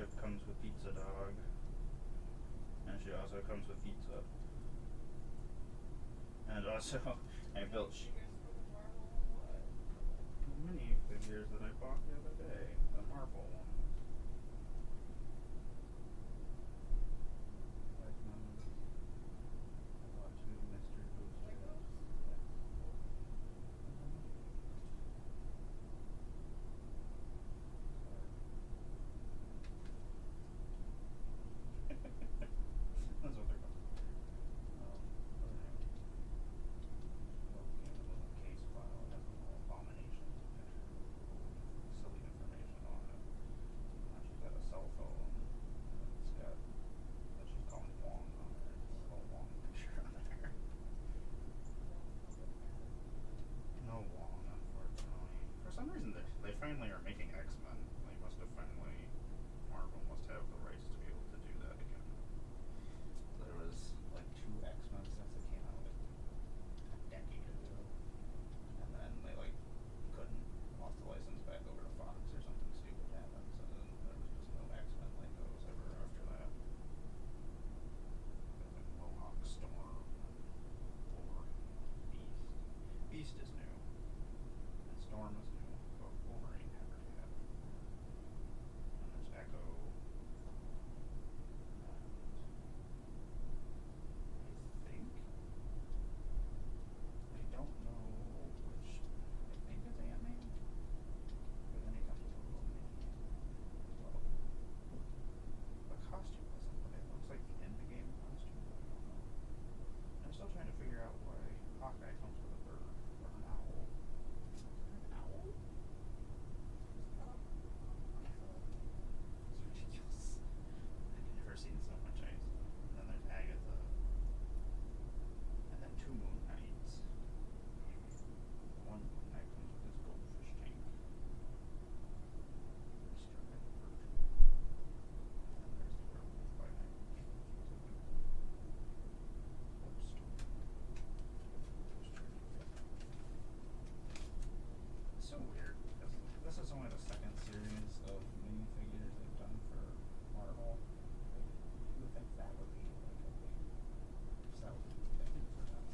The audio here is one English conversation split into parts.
ship comes with Pizza Dog, and she also comes with pizza. And also, I built mini figures that I bought the other day, the Marvel ones. Like I bought 2 mystery boosters. That's what they're called. Case file. It has a little abomination picture, silly information on it. She's got a cell phone. It's got what she's calling Wong on there. It's a little Wong picture on there. No Wong, unfortunately. For some reason, they finally are making X-Men. They must have finally, Marvel must have the rights to be able to do that again. There was like 2 X-Men since it came out like a decade ago. And then they like couldn't, lost the license back over to Fox or something stupid happened, so then there was just no X-Men Legos ever after that. Like Mohawk, Storm, Wolverine, Beast. Beast is new. And Storm is new, but Wolverine never had. And there's Echo. And I don't know which. I think it's Ant-Man. But then he comes with a little mini as well. The costume isn't, but it looks like the Endgame costume, but I don't know. I'm still trying to figure out why Hawkeye comes with a bird or an owl. An owl? It's ridiculous. I've never seen so much ice. And then there's Agatha. And then 2 Moon Knights. One Moon Knight comes with his goldfish tank. Mr. Edward. And then there's the werewolf by night. Oops. It's so weird, because this is only the second series of minifigures they've done for Marvel. Like, you would think that would be like a big selling thing for them.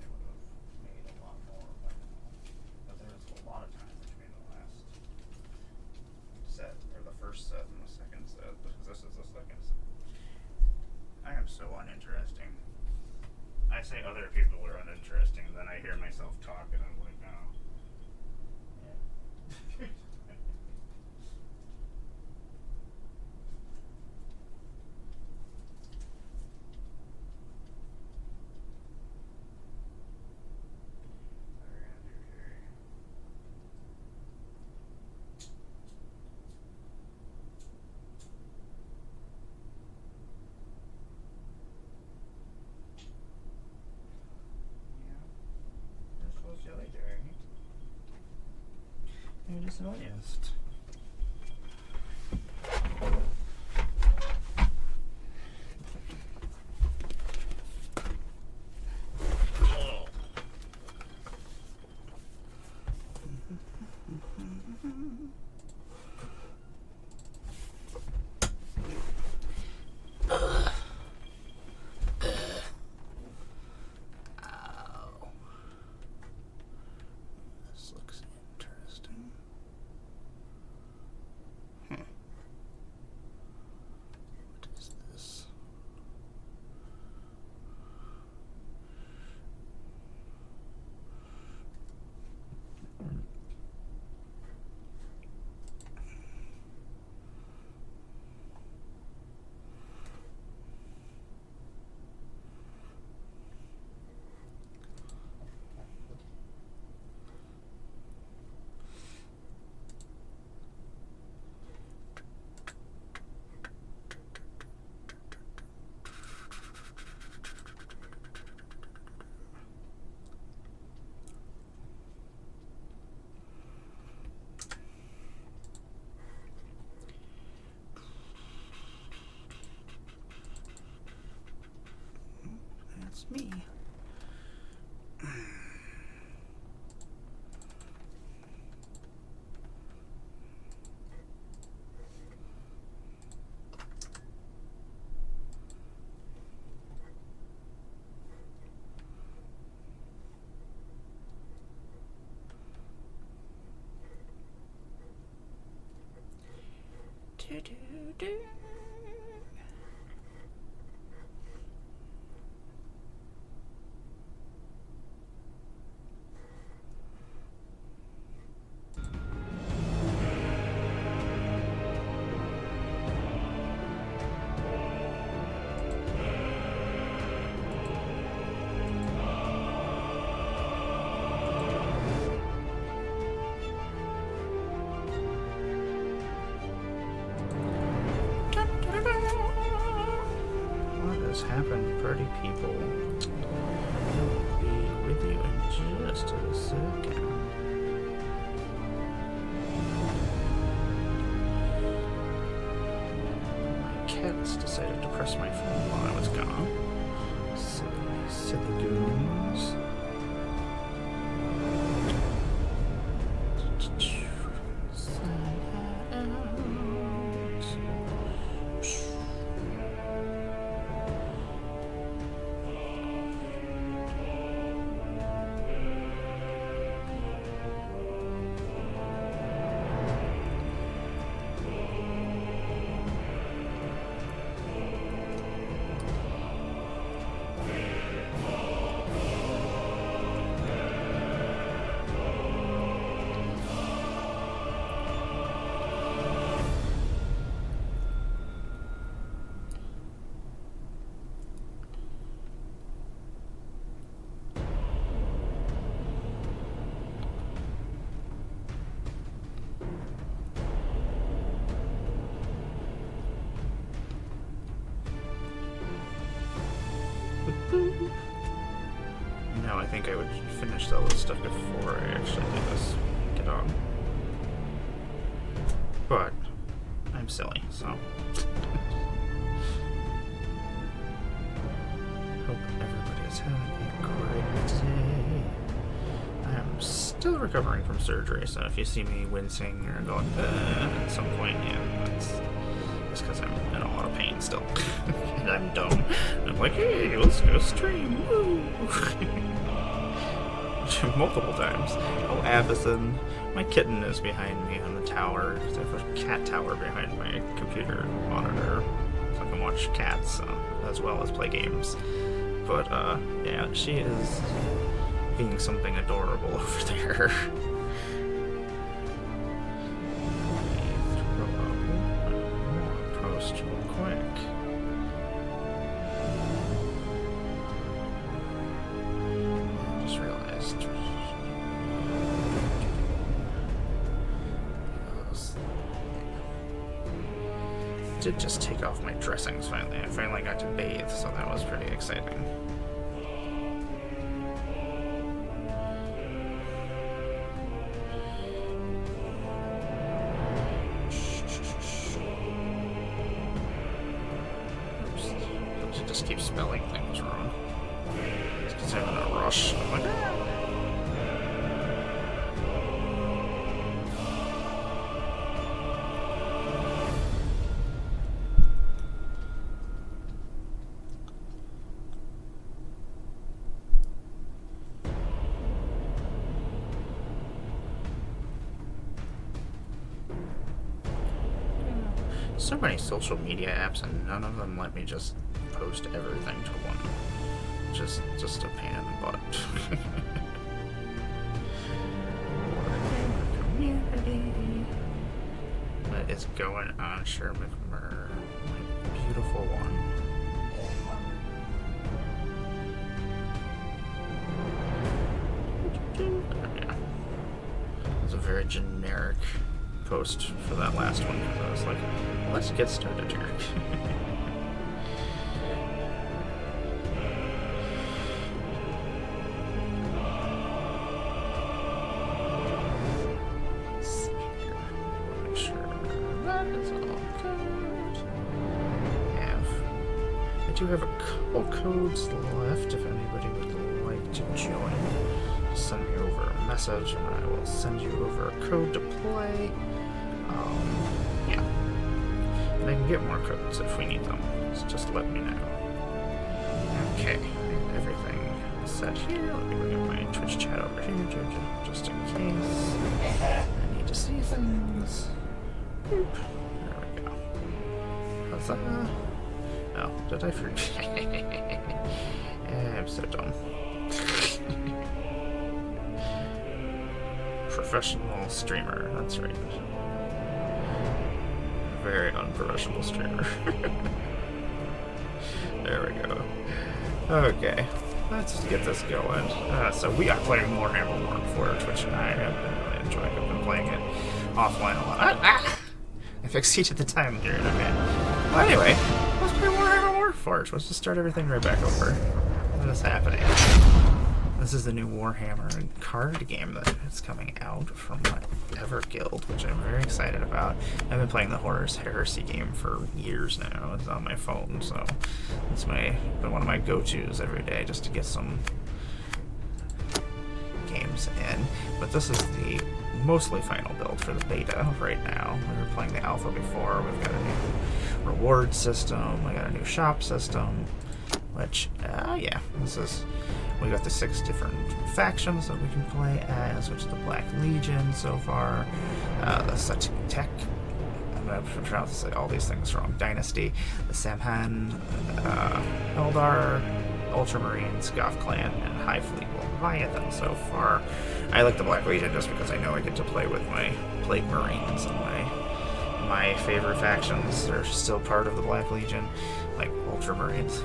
They would have made a lot more by now. But there was a lot of time between the last set, or the first set and the second set, because this is the second set. I am so uninteresting. I say other people are uninteresting, and then I hear myself talk, and I'm like, oh. Yeah. What are we gonna do here? Yeah. You're so silly, Jerry. You're dishonest. This looks interesting. What is this? That's me. Happened, party people. I'll be with you in just a second. My cats decided to press my phone while I was gone. Silly goons. Now I think I would finish all this stuff before I actually do this. Get on. But I'm silly, so hope everybody is having a great day. I am still recovering from surgery, so if you see me wincing or going at some point, yeah, that's because I'm in a lot of pain still. And I'm dumb. I'm like, hey, let's go stream. Woo! Multiple times. Oh, Avison. My kitten is behind me on the tower. I have a cat tower behind my computer monitor, so I can watch cats as well as play games. But, yeah, she is being something adorable over there. Real quick. I just realized. I did just take off my dressings finally. I finally got to bathe, so that was pretty exciting. Just keep spelling things wrong. It's because I'm in a rush. I'm like, so many social media apps, and none of them let me just post everything to one. Just a pain in the butt. Community. What is going on, Sherman? My beautiful one. Yeah. It was a very generic post for that last one, because I was like, let's get started here. Make sure that is all good. I do have a couple codes left if anybody would like to join. Send me over a message and I will send you over a code to play. Yeah. And I can get more codes if we need them. So just let me know. Okay. Everything set here. Let me bring up my Twitch chat over here just in case I need to see things. Boop. There we go. was oh, did I forget? I'm so dumb. Professional streamer, that's right. Very unprofessional streamer. There we go. Okay, let's get this going. So we are playing Warhammer Warpforge, which I have been really enjoying. I've been playing it offline a lot. I've exceeded the time here in a minute. Well, anyway, let's play Warhammer Warpforge. Let's just start everything right back over. What is happening? This is the new Warhammer card game that is coming out from Ever Guild, which I'm very excited about. I've been playing the Horus Heresy game for years now. It's on my phone, so it's been one of my go-tos every day just to get some games in. But this is the mostly final build for the beta right now. We were playing the alpha before. We've got a new reward system. We got a new shop system, which, yeah, we got the 6 different factions that we can play as, which is the Black Legion so far, the Satek, I'm going to try to say all these things wrong, Dynasty, the Samhan, Eldar, Ultramarines, Goth Clan, and High Fleet Leviathan so far. I like the Black Legion just because I know I get to play with my Plague Marines, and my favorite factions are still part of the Black Legion, like Ultramarines.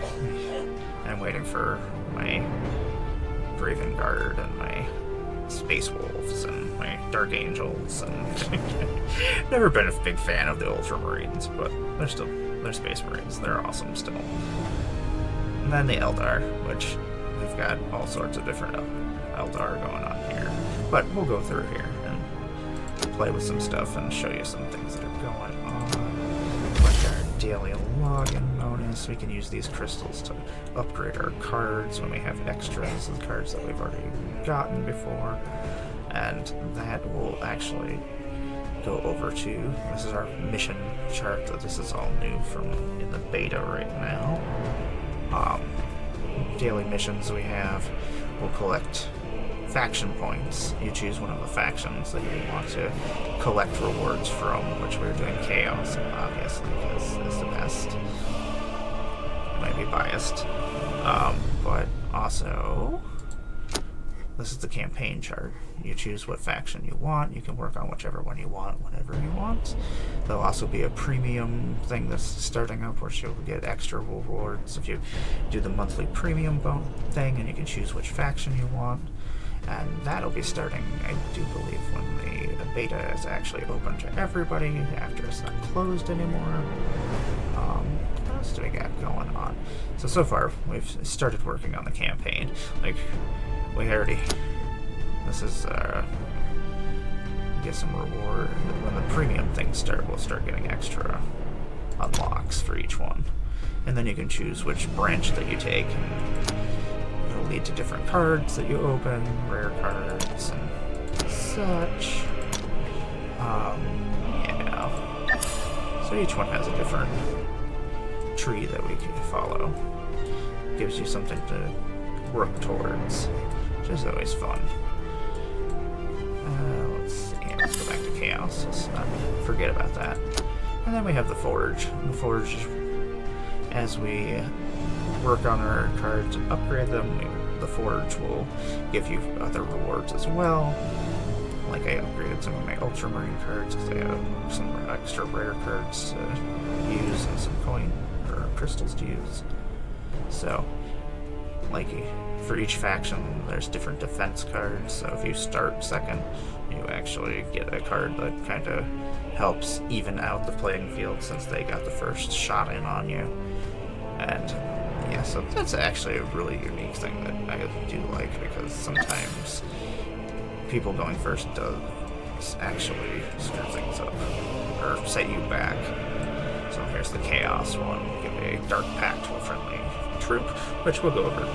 I'm waiting for my Raven Guard and my Space Wolves and my Dark Angels, and never been a big fan of the Ultramarines, but they're Space Marines. They're awesome still. And then the Eldar, which we've got all sorts of different Eldar going on here. But we'll go through here and play with some stuff and show you some things that are going on. Like our daily login bonus. We can use these crystals to upgrade our cards when we have extras of cards that we've already gotten before. And that will actually go over to, this is our mission chart. This is all new from in the beta right now. Daily missions we have, we'll collect faction points. You choose one of the factions that you want to collect rewards from, which we're doing Chaos, obviously, because it's the best. I might be biased. But also, this is the campaign chart. You choose what faction you want. You can work on whichever one you want whenever you want. There'll also be a premium thing that's starting up where you'll get extra rewards if you do the monthly premium thing, and you can choose which faction you want. And that'll be starting, I do believe, when the beta is actually open to everybody after it's not closed anymore. What else do we got going on? So far, we've started working on the campaign. Like, this is, get some reward. When the premium things start, we'll start getting extra unlocks for each one. And then you can choose which branch that you take, and it'll lead to different cards that you open, rare cards, and such. Yeah. So each one has a different tree that we can follow. Gives you something to work towards, which is always fun. Let's see, let's go back to Chaos. Let's not forget about that. And then we have the Forge. The Forge, as we work on our cards and upgrade them, the Forge will give you other rewards as well. Like I upgraded some of my Ultramarine cards because I have some extra rare cards to use and some coin or crystals to use. So, like for each faction, there's different defense cards. So if you start second, you actually get a card that kind of helps even out the playing field since they got the first shot in on you. And yeah, so that's actually a really unique thing that I do like, because sometimes people going first does actually screw things up or set you back. So here's the Chaos one. Give a Dark Pact to a friendly troop, which we'll go over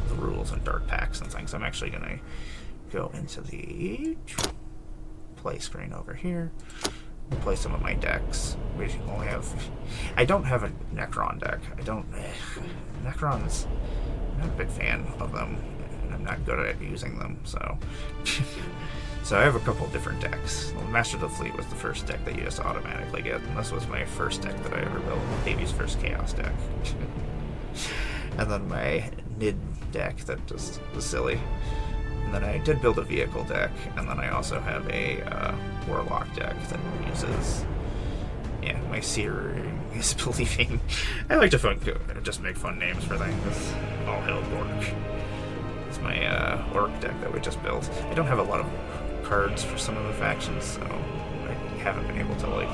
the rules and Dark Pacts and things. I'm actually going to go into the play screen over here. We'll play some of my decks. We only have... I don't have a Necron deck. Necrons... I'm not a big fan of them. And I'm not good at using them, so... So I have a couple different decks. Well, Master of the Fleet was the first deck that you just automatically get, and this was my first deck that I ever built, Baby's first Chaos deck. And then my Nid deck that just was silly. And then I did build a vehicle deck, and then I also have a Warlock deck that uses... Yeah, my Searing is believing. I like to just make fun names for things. All hail Orc. It's my Orc deck that we just built. I don't have a lot of cards for some of the factions, so I haven't been able to like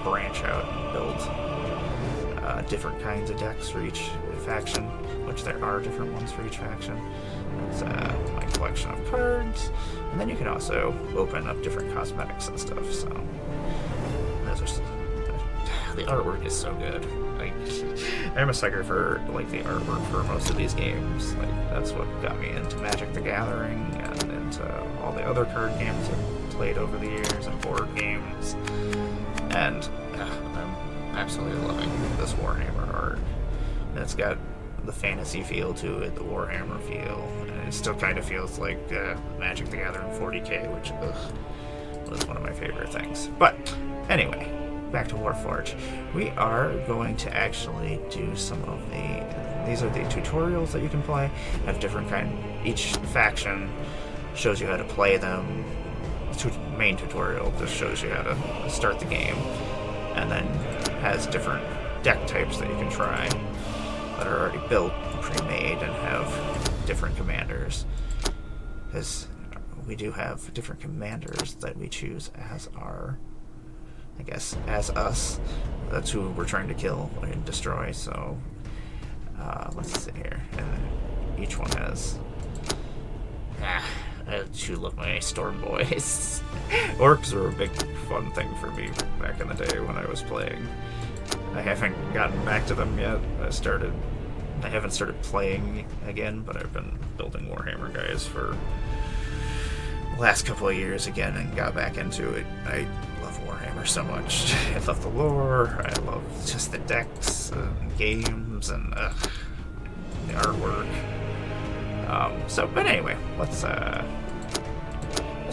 branch out and build different kinds of decks for each faction, which there are different ones for each faction. It's my collection of cards, and then you can also open up different cosmetics and stuff. So those are the artwork is so good. Like, I'm a sucker for like the artwork for most of these games. Like, that's what got me into Magic the Gathering and into all the other card games I've played over the years and board games. And I'm absolutely loving this Warhammer art. And it's got the fantasy feel to it, the Warhammer feel, and it still kind of feels like Magic the Gathering 40k, which was one of my favorite things. But anyway, back to Warforge. We are going to actually do some of these are the tutorials that you can play. Have different each faction shows you how to play them. The main tutorial just shows you how to start the game, and then has different deck types that you can try that are already built, pre-made, and have different commanders. Because we do have different commanders that we choose as our, I guess, as us. That's who we're trying to kill and destroy. So let's see here. And then each one has. I should look my Storm Boys. Orcs were a big fun thing for me back in the day when I was playing. I haven't gotten back to them yet. I haven't started playing again, but I've been building Warhammer guys for the last couple of years again and got back into it. I love Warhammer so much. I love the lore, I love just the decks and games and the artwork. But anyway, let's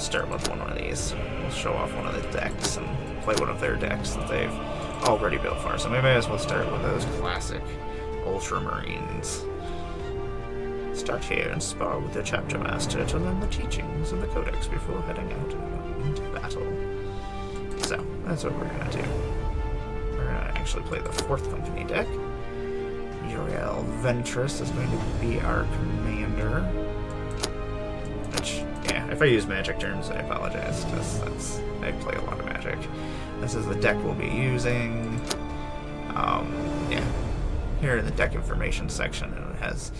start with one of these. We'll show off one of the decks and play one of their decks that they've already built for us. So maybe I as well start with those classic Ultramarines. Start here and spar with your chapter master to learn the teachings of the Codex before heading out into battle. So that's what we're gonna do. We're gonna actually play the 4th Company deck. Uriel Ventress is going to be our commander. Which, yeah, if I use magic terms, I apologize, because I play a lot of magic. This is the deck we'll be using. Yeah. Here in the deck information section, it has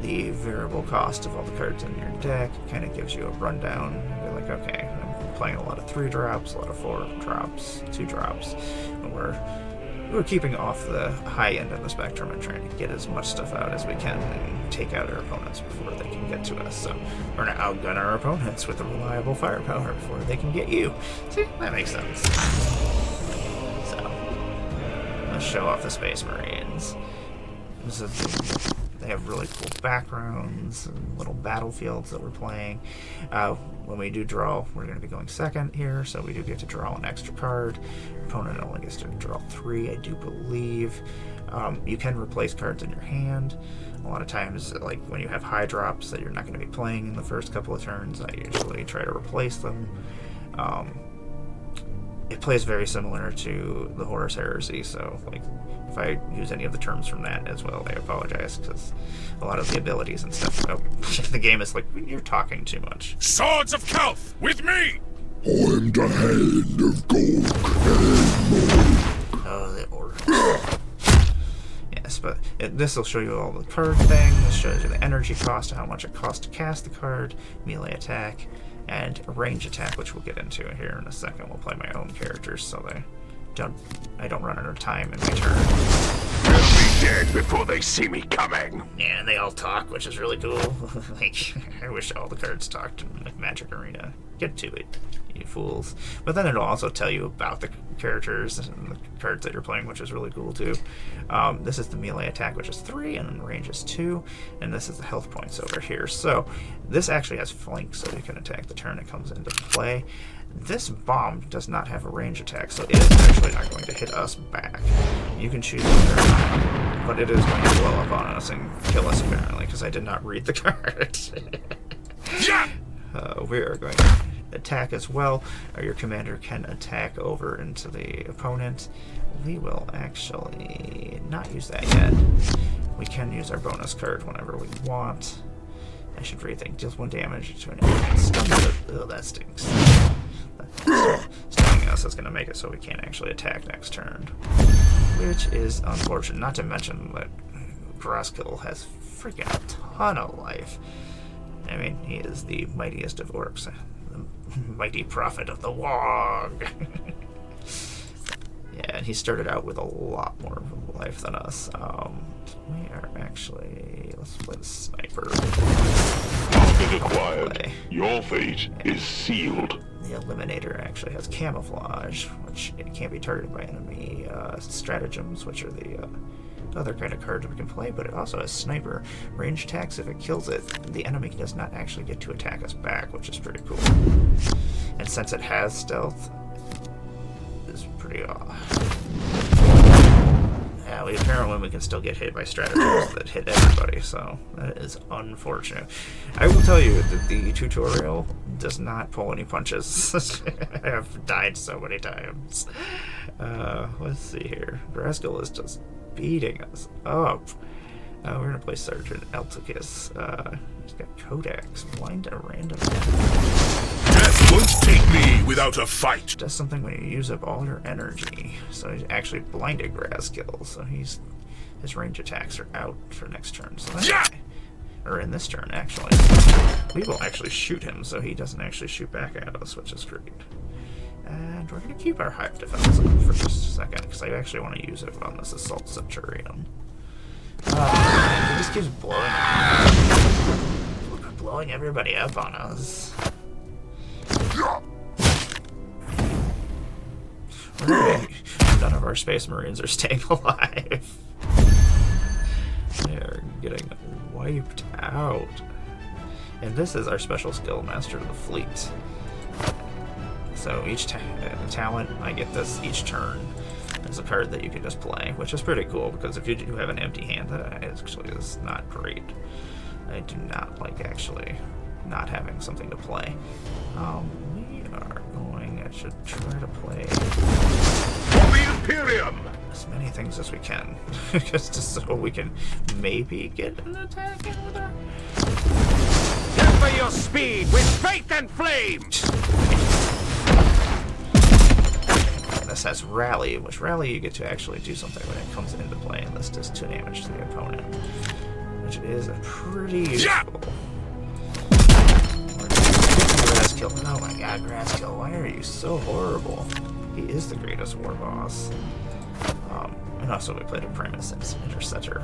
the variable cost of all the cards in your deck. It kind of gives you a rundown. You're like, okay, I'm playing a lot of 3 drops, a lot of 4 drops, 2 drops. And we're keeping off the high end of the spectrum and trying to get as much stuff out as we can and take out our opponents before they can get to us. So we're going to outgun our opponents with a reliable firepower before they can get you. See, that makes sense. So let's show off the Space Marines. They have really cool backgrounds and little battlefields that we're playing. When we do draw, we're going to be going second here, so we do get to draw an extra card. Opponent only gets to draw 3, I do believe. You can replace cards in your hand. A lot of times, like when you have high drops that you're not going to be playing in the first couple of turns, I usually try to replace them. It plays very similar to the Horus Heresy, so like if I use any of the terms from that as well, I apologize, because a lot of the abilities and stuff, the game is like, you're talking too much. Swords of Kelth, with me! I'm the hand of gold. Oh, the order. Yes, but this will show you all the card things. This shows you the energy cost, how much it costs to cast the card, melee attack, and a range attack, which we'll get into here in a second. We'll play my own characters so I don't run out of time in my turn. They'll be dead before they see me coming. Yeah, and they all talk, which is really cool. Like, I wish all the cards talked in like Magic Arena. Get to it, you fools. But then it'll also tell you about the characters and the cards that you're playing, which is really cool too. This is the melee attack, which is 3, and then range is 2, and this is the health points over here. So this actually has flank, so you can attack the turn it comes into play. This bomb does not have a range attack, so it is actually not going to hit us back. You can choose whether or not, but it is going to blow up on us and kill us apparently, because I did not read the card. Yeah! We are going to attack as well. Your commander can attack over into the opponent. We will actually not use that yet. We can use our bonus card whenever we want. I should rethink. Deals 1 damage to an enemy. Oh, that stinks. Stunning us is going to make it so we can't actually attack next turn, which is unfortunate. Not to mention that Grosskill has freaking a ton of life. I mean, he is the mightiest of orcs, the mighty prophet of the Wog. Yeah, and he started out with a lot more life than us. We are actually... let's play the sniper. Target acquired. Your fate is sealed. The Eliminator actually has camouflage, which it can't be targeted by enemy. Stratagems, which are the other kind of cards we can play, but it also has sniper. Range attacks, if it kills it, the enemy does not actually get to attack us back, which is pretty cool. And since it has stealth, it's pretty yeah, apparently we can still get hit by stratagems that hit everybody, so that is unfortunate. I will tell you that the tutorial does not pull any punches. I have died so many times. Let's see here. Grasskill is just beating us up. We're gonna play Sergeant Elticus. He's got Codex, blind a random enemy. Death won't take me without a fight. Does something when you use up all your energy. So he's actually blinded Grasskill, so his range attacks are out for next turn. So that's okay. Or in this turn, actually. We will actually shoot him, so he doesn't actually shoot back at us, which is great. And we're going to keep our hive defense up for just a second, because I actually want to use it on this Assault Centurion. He just keeps blowing everybody up on us. None of our Space Marines are staying alive. They're getting wiped out. And this is our special skill, Master of the Fleet. So each talent, I get this each turn. There's a card that you can just play, which is pretty cool, because if you do have an empty hand, that actually is not great. I do not like actually not having something to play. We are going, I should try to play For the Imperium! as many things as we can, just so we can maybe get an attack in with her. Temper your speed with faith and flame! This has Rally, which Rally you get to actually do something when it comes into play, and this does 2 damage to the opponent, which is pretty useful. Grasskill. Oh my god, Grasskill, why are you so horrible? He is the greatest war boss. And also we played a Primus and Interceptor.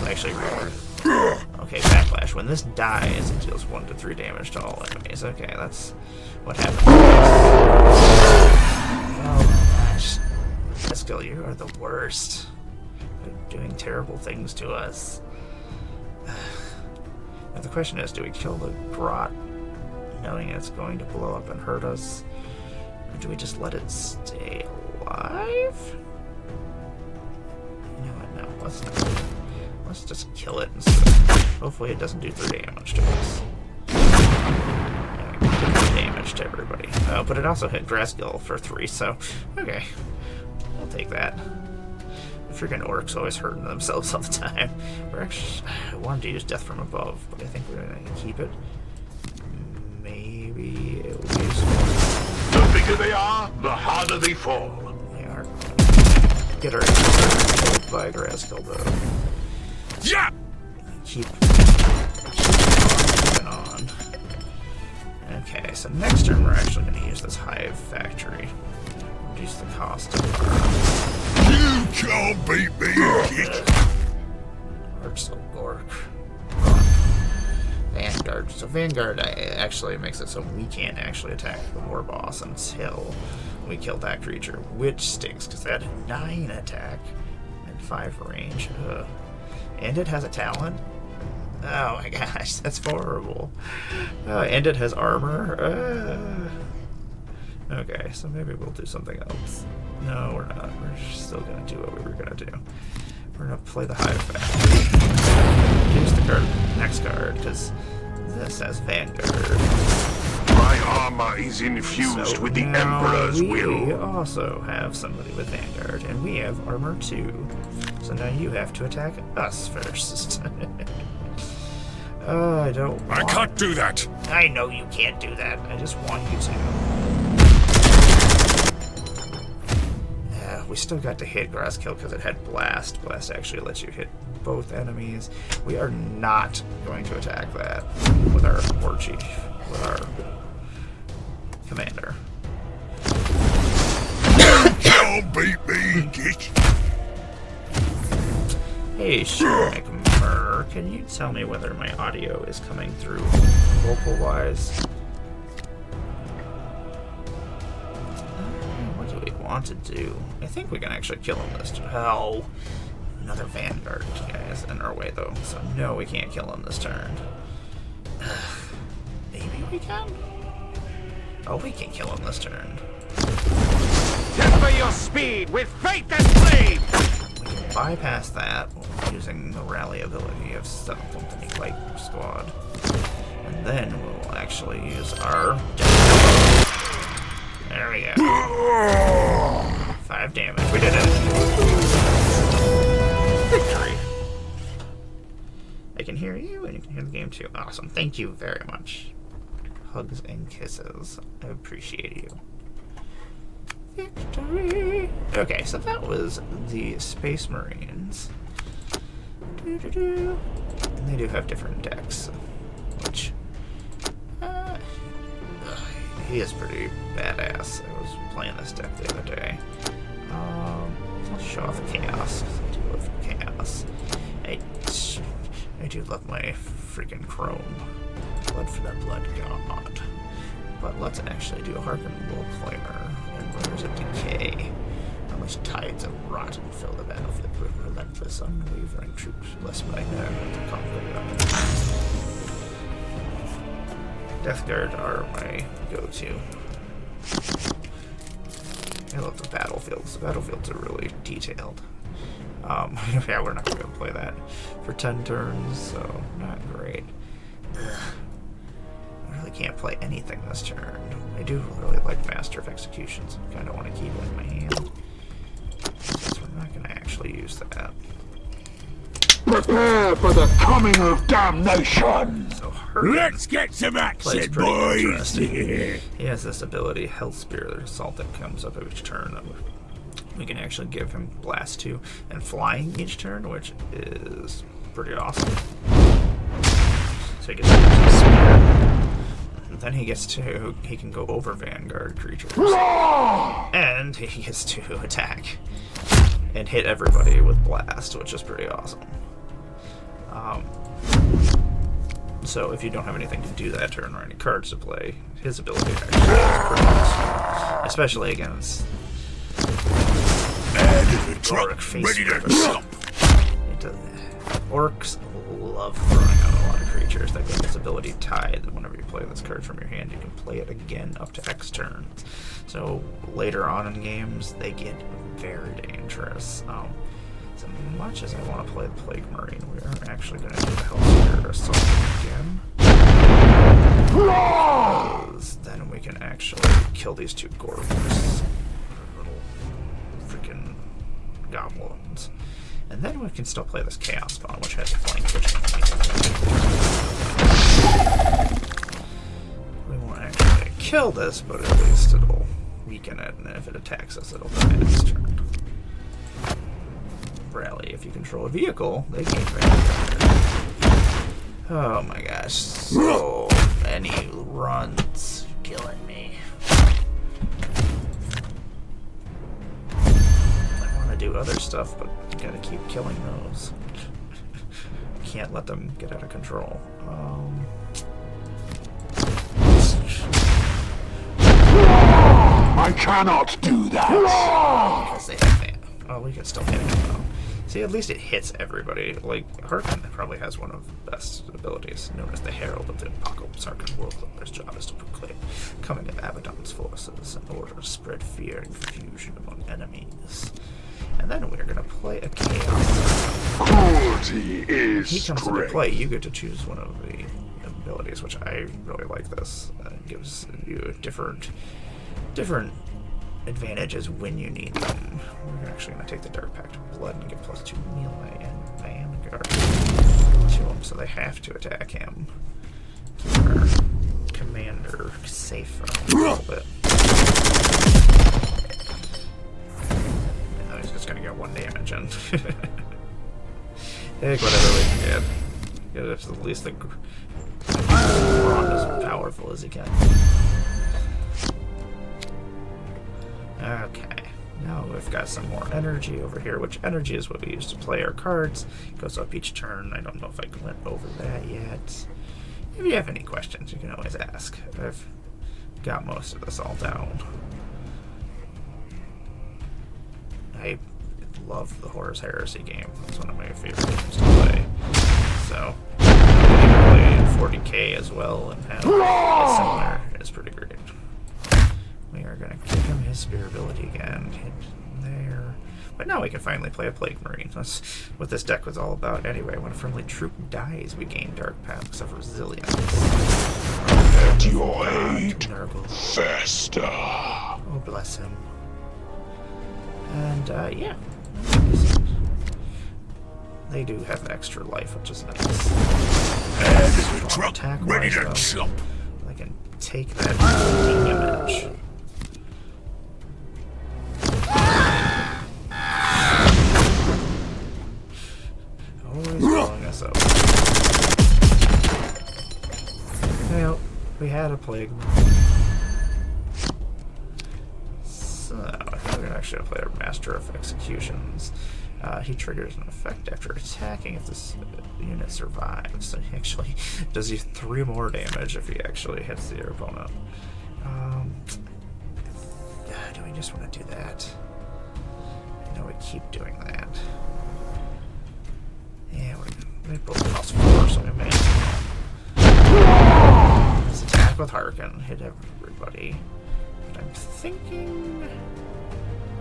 Actually, okay, Backlash. When this dies, it deals 1 to 3 damage to all enemies. Okay, that's what happens. Oh my gosh. Grasskill, you are the worst. You're doing terrible things to us. Now the question is, do we kill the grot, knowing it's going to blow up and hurt us? Or do we just let it stay alive? You know what, no, let's not. Let's just kill it instead. Hopefully it doesn't do 3 damage to us. Yeah, damage to everybody. Oh, but it also hit Grasskill for 3, so okay. I'll take that. The freaking orcs always hurting themselves all the time. We're actually... I wanted to use Death from Above, but I think we're going to keep it. Maybe it will be useful. The bigger they are, the harder they fall. They are going to get our killed by Grasskill, though. Yeah! Keep on. Okay, so next turn we're actually going to use this Hive Factory. Reduce the cost of our... You can't beat me, kid. so Gork. Vanguard. So Vanguard actually makes it so we can't actually attack the war boss until we kill that creature, which stinks because that had 9 attack and 5 range. Ugh. And it has a talent. Oh my gosh, that's horrible. And it has armor. Okay, so maybe we'll do something else. No, we're not. We're still gonna do what we were gonna do. We're gonna play the high effect. Use the card, next card, because this has Vanguard. My armor is infused with the Emperor's will. We also have somebody with Vanguard, and we have armor 2. So now you have to attack us first. I don't want... I can't do that! I know you can't do that. I just want you to. We still got to hit grass kill because it had blast. Blast actually lets you hit both enemies. We are not going to attack that with our war chief, with our commander. Don't beat me, git! Hey, Shernick, can you tell me whether my audio is coming through vocal-wise? What do we want to do? I think we can actually kill him this turn. Oh, another Vanguard guy is in our way, though. So no, we can't kill him this turn. Maybe we can? Oh, we can kill him this turn. Temper your speed with faith and flame! We can bypass that using the rally ability of Stealth Company Light Squad. And then we'll actually use our... There we go. 5 damage. We did it. Victory. I can hear you, and you can hear the game too. Awesome. Thank you very much. Hugs and kisses. I appreciate you. Victory. Okay, so that was the Space Marines. And they do have different decks, which he is pretty badass. I was playing this deck the other day. I'll show off the chaos. I do love chaos. I do love my freaking chrome. Blood for the blood god. But let's actually do a Harken Wolf Flamer and Runners of Decay. Unleash tides of rot and fill the battlefield with relentless, unwavering troops, blessed by no to conquer them. Death Guard are my go-to. I love the battlefields. The battlefields are really detailed. Yeah, we're not going to play that for 10 turns, so not great. Ugh. I really can't play anything this turn. I do really like Master of Executions. I kind of want to keep it in my hand. So we're not going to actually use that. Prepare for the coming of damnation! So Let's get some action, boys! He has this ability, Health Spirit Assault, that comes up each turn. We can actually give him Blast 2 and Flying each turn, which is pretty awesome. So he gets to use his spear. And then he can go over Vanguard creatures. And he gets to attack and hit everybody with Blast, which is pretty awesome. So if you don't have anything to do that turn or any cards to play, his ability actually is pretty useful. Especially against Truck ready to jump. Orcs love throwing out a lot of creatures. That get this ability Tide. Whenever you play this card from your hand, you can play it again up to X turns. So later on in games, they get very dangerous. As much as I want to play the Plague Marine, we are actually going to do the Health Spirit Assault again. Because then we can actually kill these 2 Gorgors. Little freaking goblins. And then we can still play this Chaos Spawn, which has a flank, which we won't actually kill this, but at least it'll weaken it, and if it attacks us, it'll die next turn. Rally, if you control a vehicle, they gain advantage. Oh my gosh, so many runs killing me. I want to do other stuff, but I gotta keep killing those. can't let them get out of control. I cannot do that. Because they have that. Oh, we can still hit it though. See, at least it hits everybody. Like, Harkin probably has one of the best abilities, known as the Herald of the Apocalypse. Harkin World Cloaker's job is to proclaim coming of Abaddon's forces in order to spread fear and confusion among enemies. And then we're gonna play a Chaos. Cruelty is He comes into strength. play. You get to choose one of the abilities, which I really like this. It gives you a different advantages when you need them. We're actually going to take the Dark Pact of Blood and get +2 melee and Vanguard to them, so they have to attack him. Keep our commander safe for a little bit. Now he's just going to get 1 damage in. Heck, whatever we can get. Get it to at least the Braun as powerful as he can. Okay, now we've got some more energy over here, which energy is what we use to play our cards. It goes up each turn. I don't know if I went over that yet. If you have any questions, you can always ask. I've got most of this all down. I love the Horus Heresy game. It's one of my favorite games to play. So, play in 40k as well and have it similar. It's pretty great. We are going to give him his spear ability again. Hit there. But now we can finally play a Plague Marine. That's what this deck was all about anyway. When a friendly troop dies, we gain Dark Paths of Resilience. At your aid, Nurgle. faster. Oh, bless him. And, yeah. They do have extra life, which is nice. There's a truck Attack ready to wise, though, jump. I can take that damage. Always blowing us up. Well, we had a plague. So, I think we're gonna actually play our Master of Executions. He triggers an effect after attacking if this unit survives. So he actually does you 3 more damage if he actually hits your opponent. Do we just want to do that? No, we keep doing that. Yeah, they both cost 4, so we may as well. Let's attack with Harkin, hit everybody. But I'm thinking...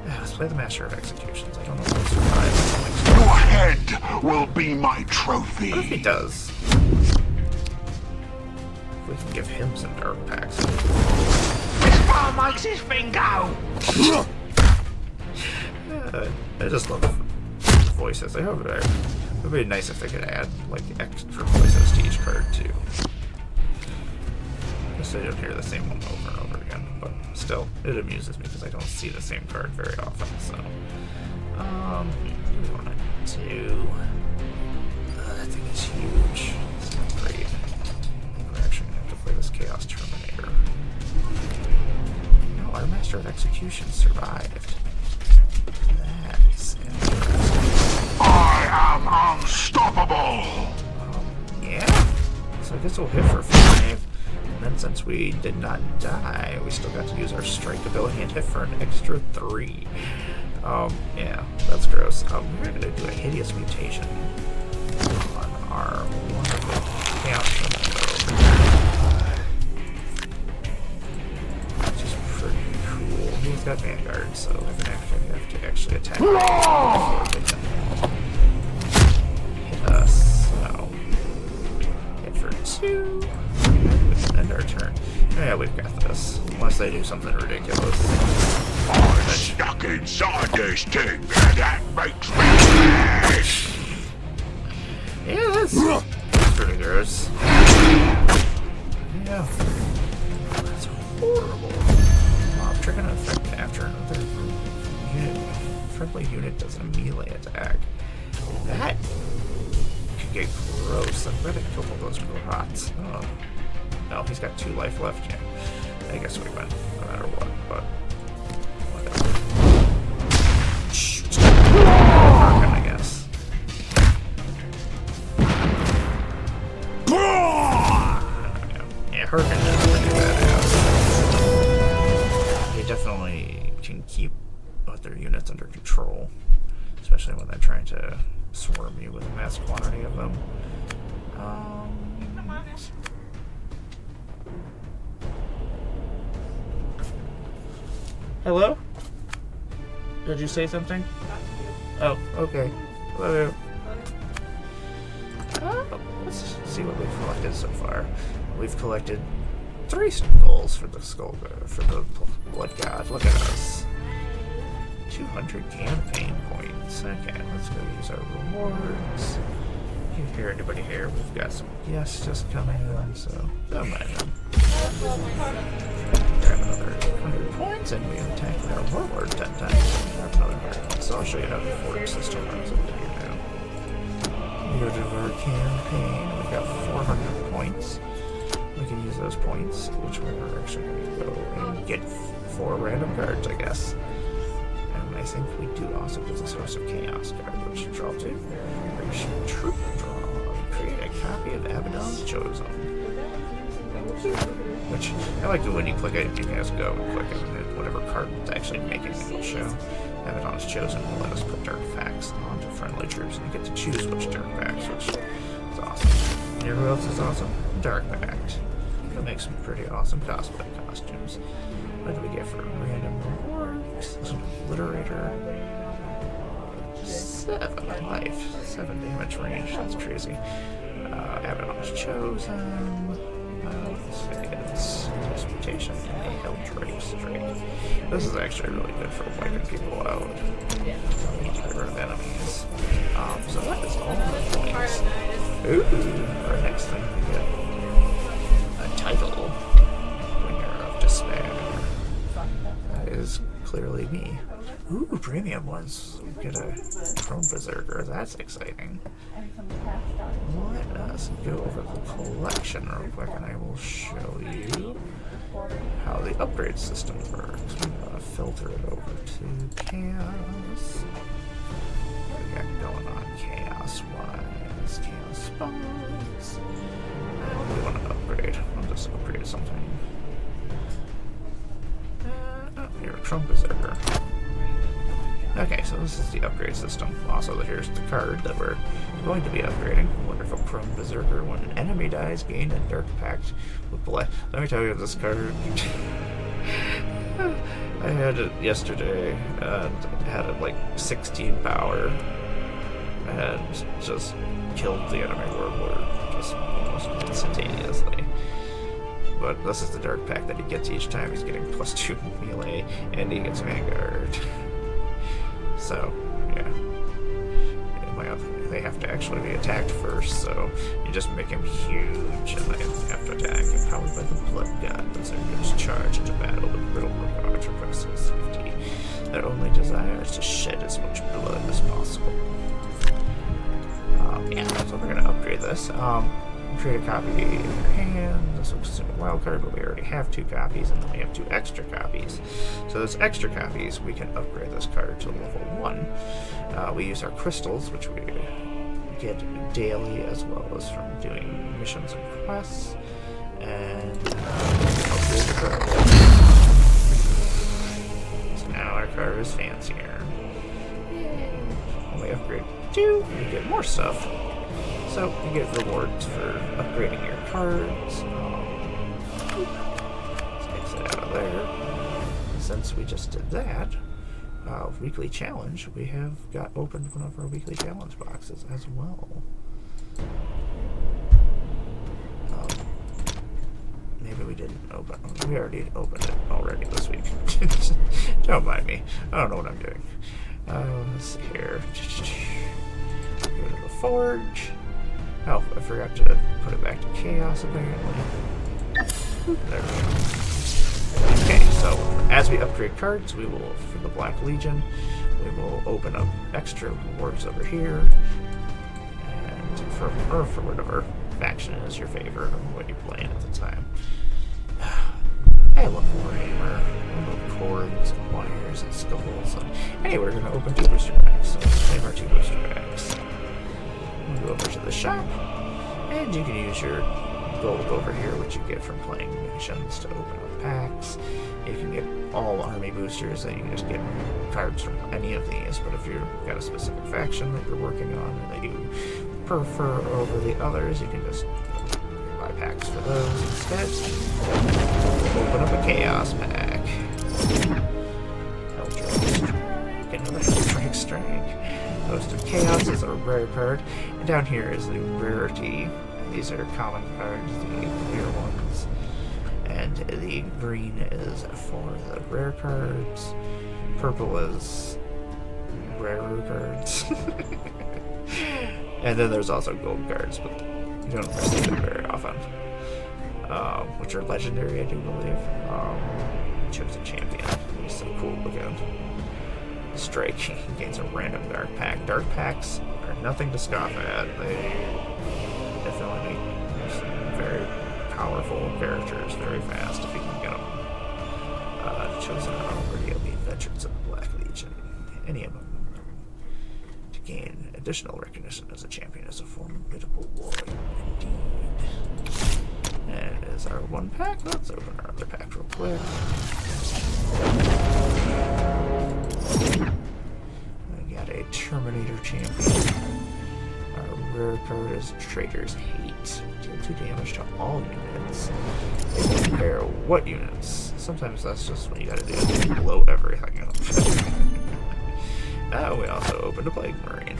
let's play the Master of Executions. I don't know if he'll survive. Your head will be my trophy. What if he does? We can give him some Dark Packs. This bar makes his thing go. I just love the voices. I hope it would be nice if they could add like extra voices to each card too. Just so you don't hear the same one over and over again. But still, it amuses me because I don't see the same card very often. So, we want to do. That thing is huge. It's not great. I think we're actually gonna have to play this Chaos Terminator. No, our Master of Execution survived. That's interesting. I am unstoppable. Yeah. So I guess we'll hit for 5. And then since we did not die, we still got to use our strike ability and hit for an extra 3. Yeah, that's gross. We're gonna do a hideous mutation on our wonderful Chaos Terminator. Which is pretty cool. He's got Vanguard, so we're gonna have to actually attack before they can hit us. So hit for 2. End our turn. Yeah, we've got this. Unless they do something ridiculous. I'm stuck inside this thing, and that makes me mad. Yeah, that's pretty gross. Yeah. That's horrible. Trigger an effect after another unit. Friendly unit does a melee attack. That could get gross. I'm ready to kill all those rots. Oh. No, he's got 2 life left. Yeah. I guess we win, no matter what, but whatever. Shoot. I guess. Harkin is pretty badass. They definitely can keep other units under control, especially when they're trying to swarm you with a mass quantity of them. Hello? Did you say something? Oh, okay. Hello. Let's see what we've collected so far. We've collected 3 skulls for the blood god. Look at us. 200 campaign points. Okay, let's go use our rewards. If you hear anybody here, we've got some guests just coming in, so don't mind them. Grab another 100 points, and we attack our warlord 10 times. Grab another 100. So I'll show you how the forge system runs over here now. We go to our campaign. We've got 400 points. We can use those points, which we're actually going to go and get 4 random cards, I guess. And I think we do also get the Source of Chaos card, which you draw 2. Troop draw. Create a copy of Abaddon's Chosen. Which, I like it when you click it, you can just go and click it, and whatever card it's actually making it will show. Abaddon's Chosen will let us put dark facts onto friendly troops, and you get to choose which dark facts, which is awesome. And who else is awesome? Dark Pact. That makes some pretty awesome cosplay costumes. What do we get for random rewards? Obliterator. 7 life. 7 damage range. That's crazy. Abaddon's Chosen. It's transportation and a held trade straight. This is actually really good for wiping people out. Get rid of enemies. So that is all the points. Ooh, our next thing we get a title. Bringer of Despair. That is clearly me. Ooh, premium ones. We get a Chrome Berserker. That's exciting. Let us go over the collection real quick, and I will show you how the upgrade system works. I'm going to filter it over to Chaos. What do we got going on Chaos-wise? Chaos spawns. What do we want to upgrade? I'll just upgrade something. Here, Chrome Berserker. Okay, so this is the upgrade system. Also, here's the card that we're going to be upgrading. Wonderful Chrome Berserker. When an enemy dies, gain a Dark Pact with blood. Let me tell you this card. I had it yesterday and had it like 16 power and just killed the enemy warlord just almost instantaneously. But this is the Dark Pact that he gets each time. He's getting +2 melee and he gets Vanguard. So, yeah. They have to actually be attacked first, so you just make him huge and they have to attack. Empowered by the Blood God, Berserkers charge into battle with little regard for personal safety. Their only desire is to shed as much blood as possible. Yeah, so we're going to upgrade this. Create a copy in your hand. This will consume a wild card, but we already have 2 copies, and then we have 2 extra copies. So those extra copies, we can upgrade this card to level 1. We use our crystals, which we get daily as well as from doing missions and quests, and upgrade the card. So now our card is fancier. When we upgrade 2, we get more stuff. So you get rewards for upgrading your cards. Let's exit out of there. And since we just did that, weekly challenge, we have got opened one of our weekly challenge boxes as well. Maybe we didn't open. We already opened it already this week. Don't mind me. I don't know what I'm doing. Let's see here. Go to the Forge. Oh, I forgot to put it back to Chaos, apparently. There we go. Okay, so as we upgrade cards, we will, for the Black Legion, we will open up extra rewards over here. And for whatever faction is your favorite or what you're playing at the time. I love Warhammer. I love cords and wires and skulls. And anyway, we're going to open 2 booster packs. So let's claim our 2 booster packs. We'll go over to the shop, and you can use your gold over here, which you get from playing missions to open up packs. You can get all army boosters, and you can just get cards from any of these. But if you've got a specific faction that you're working on and that you prefer over the others, you can just buy packs for those instead. Open up a chaos pack. Another Strike Strike. Host of Chaos is a rare card. And down here is the rarity. These are common cards, the clear ones. And the green is for the rare cards. Purple is rare cards. And then there's also gold cards, but you don't see them very often. Which are legendary, I do believe. Chosen Champion. He's so cool looking. Strike. He gains a random dark pack. Dark packs are nothing to scoff at. They definitely make some very powerful characters very fast if you can get them. Chosen already will be Veterans of the Black Legion. Any of them. To gain additional recognition as a champion is a formidable warrior indeed. And it is our one pack. Let's open our other pack real quick. I got a Terminator champion. Our rare card is Traitor's Hate. Deal 2 damage to all units. They don't care what units. Sometimes that's just what you gotta do is blow everything up. We also opened a Plague Marine.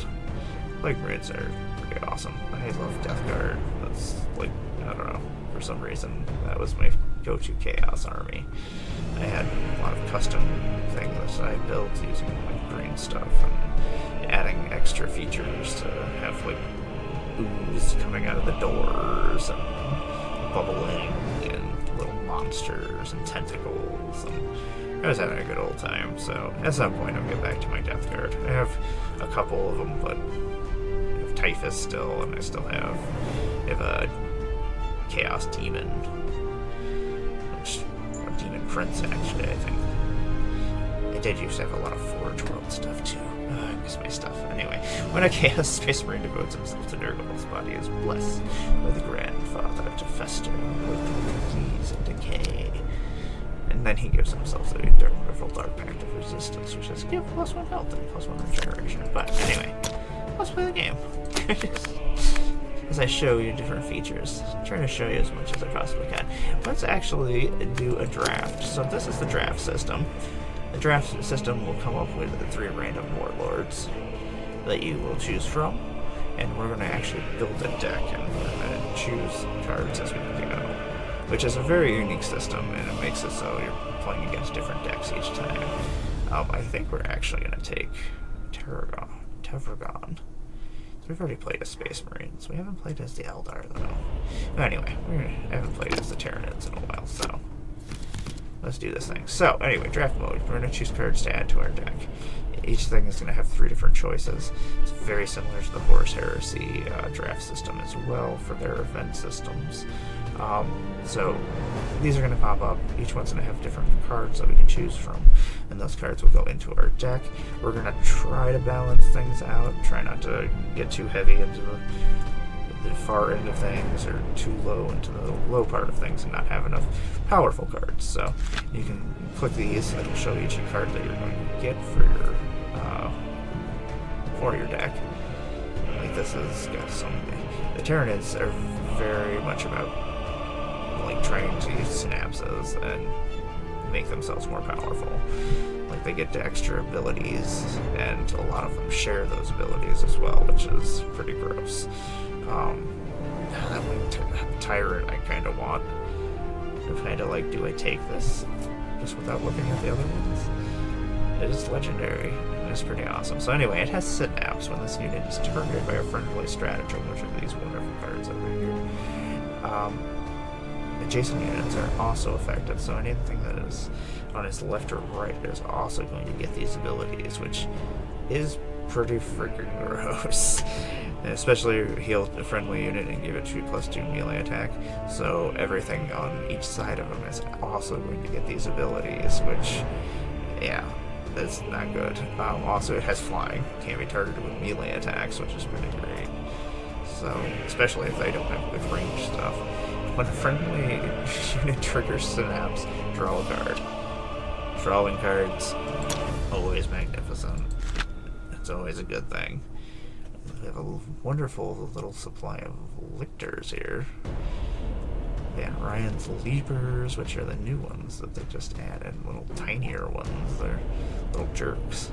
Plague Marines are pretty awesome. I love Death Guard. That's like, I don't know, for some reason that was my go-to Chaos army. I had a lot of custom things I built using like green stuff and adding extra features to have like ooze coming out of the doors and bubbling and little monsters and tentacles, and I was having a good old time. So at some point I'll get back to my Death Guard. I have a couple of them, but I have Typhus still, and I still have a Chaos Demon, which Demon Prince actually, I think. I did used to have a lot of Forge World stuff too. I miss my stuff. Anyway, when a Chaos Space Marine devotes himself to Nurgle, his body is blessed by the Grandfather to fester with disease and decay. And then he gives himself the wonderful Dark Pact of Resistance, which is give +1 health and +1 regeneration. But anyway, let's play the game. As I show you different features, I'm trying to show you as much as I possibly can. Let's actually do a draft. So this is the draft system. The draft system will come up with 3 random warlords that you will choose from, and we're going to actually build a deck and we're going to choose cards as we go, which is a very unique system, and it makes it so you're playing against different decks each time. I think we're actually going to take Tevrgon. We've already played as Space Marines. We haven't played as the Eldar, though. Anyway, we haven't played as the Tyranids in a while, so let's do this thing. So, anyway, draft mode. We're going to choose cards to add to our deck. Each thing is going to have 3 different choices. It's very similar to the Horus Heresy draft system as well for their event systems. So these are going to pop up. Each one's going to have different cards that we can choose from, and those cards will go into our deck. We're going to try to balance things out, try not to get too heavy into the far end of things or too low into the low part of things and not have enough powerful cards. So you can click these, it'll show you each card that you're going to get for your deck. Like this has got some. The Tyranids are very much about like trying to use synapses and make themselves more powerful. Like they get extra abilities, and a lot of them share those abilities as well, which is pretty gross. That one Tyrant I kind of want. I'm kind of like, do I take this just without looking at the other ones? It is legendary. It is pretty awesome. So anyway, it has synapse when this unit is targeted by a friendly stratagem, which are these wonderful cards over here. Adjacent units are also affected, so anything that is on its left or right is also going to get these abilities, which is pretty freaking gross. And especially heal a friendly unit and give it 2+2 melee attack, so everything on each side of them is also going to get these abilities, which, yeah, that's not good. Also, it has flying, can't be targeted with melee attacks, which is pretty great. So, especially if they don't have good range stuff. when a friendly unit triggers synapse, draw a card. Drawing cards, always magnificent. It's always a good thing. We have a wonderful little supply of lictors here. Van Ryan's Leapers, which are the new ones that they just added. Little tinier ones. They're little jerks.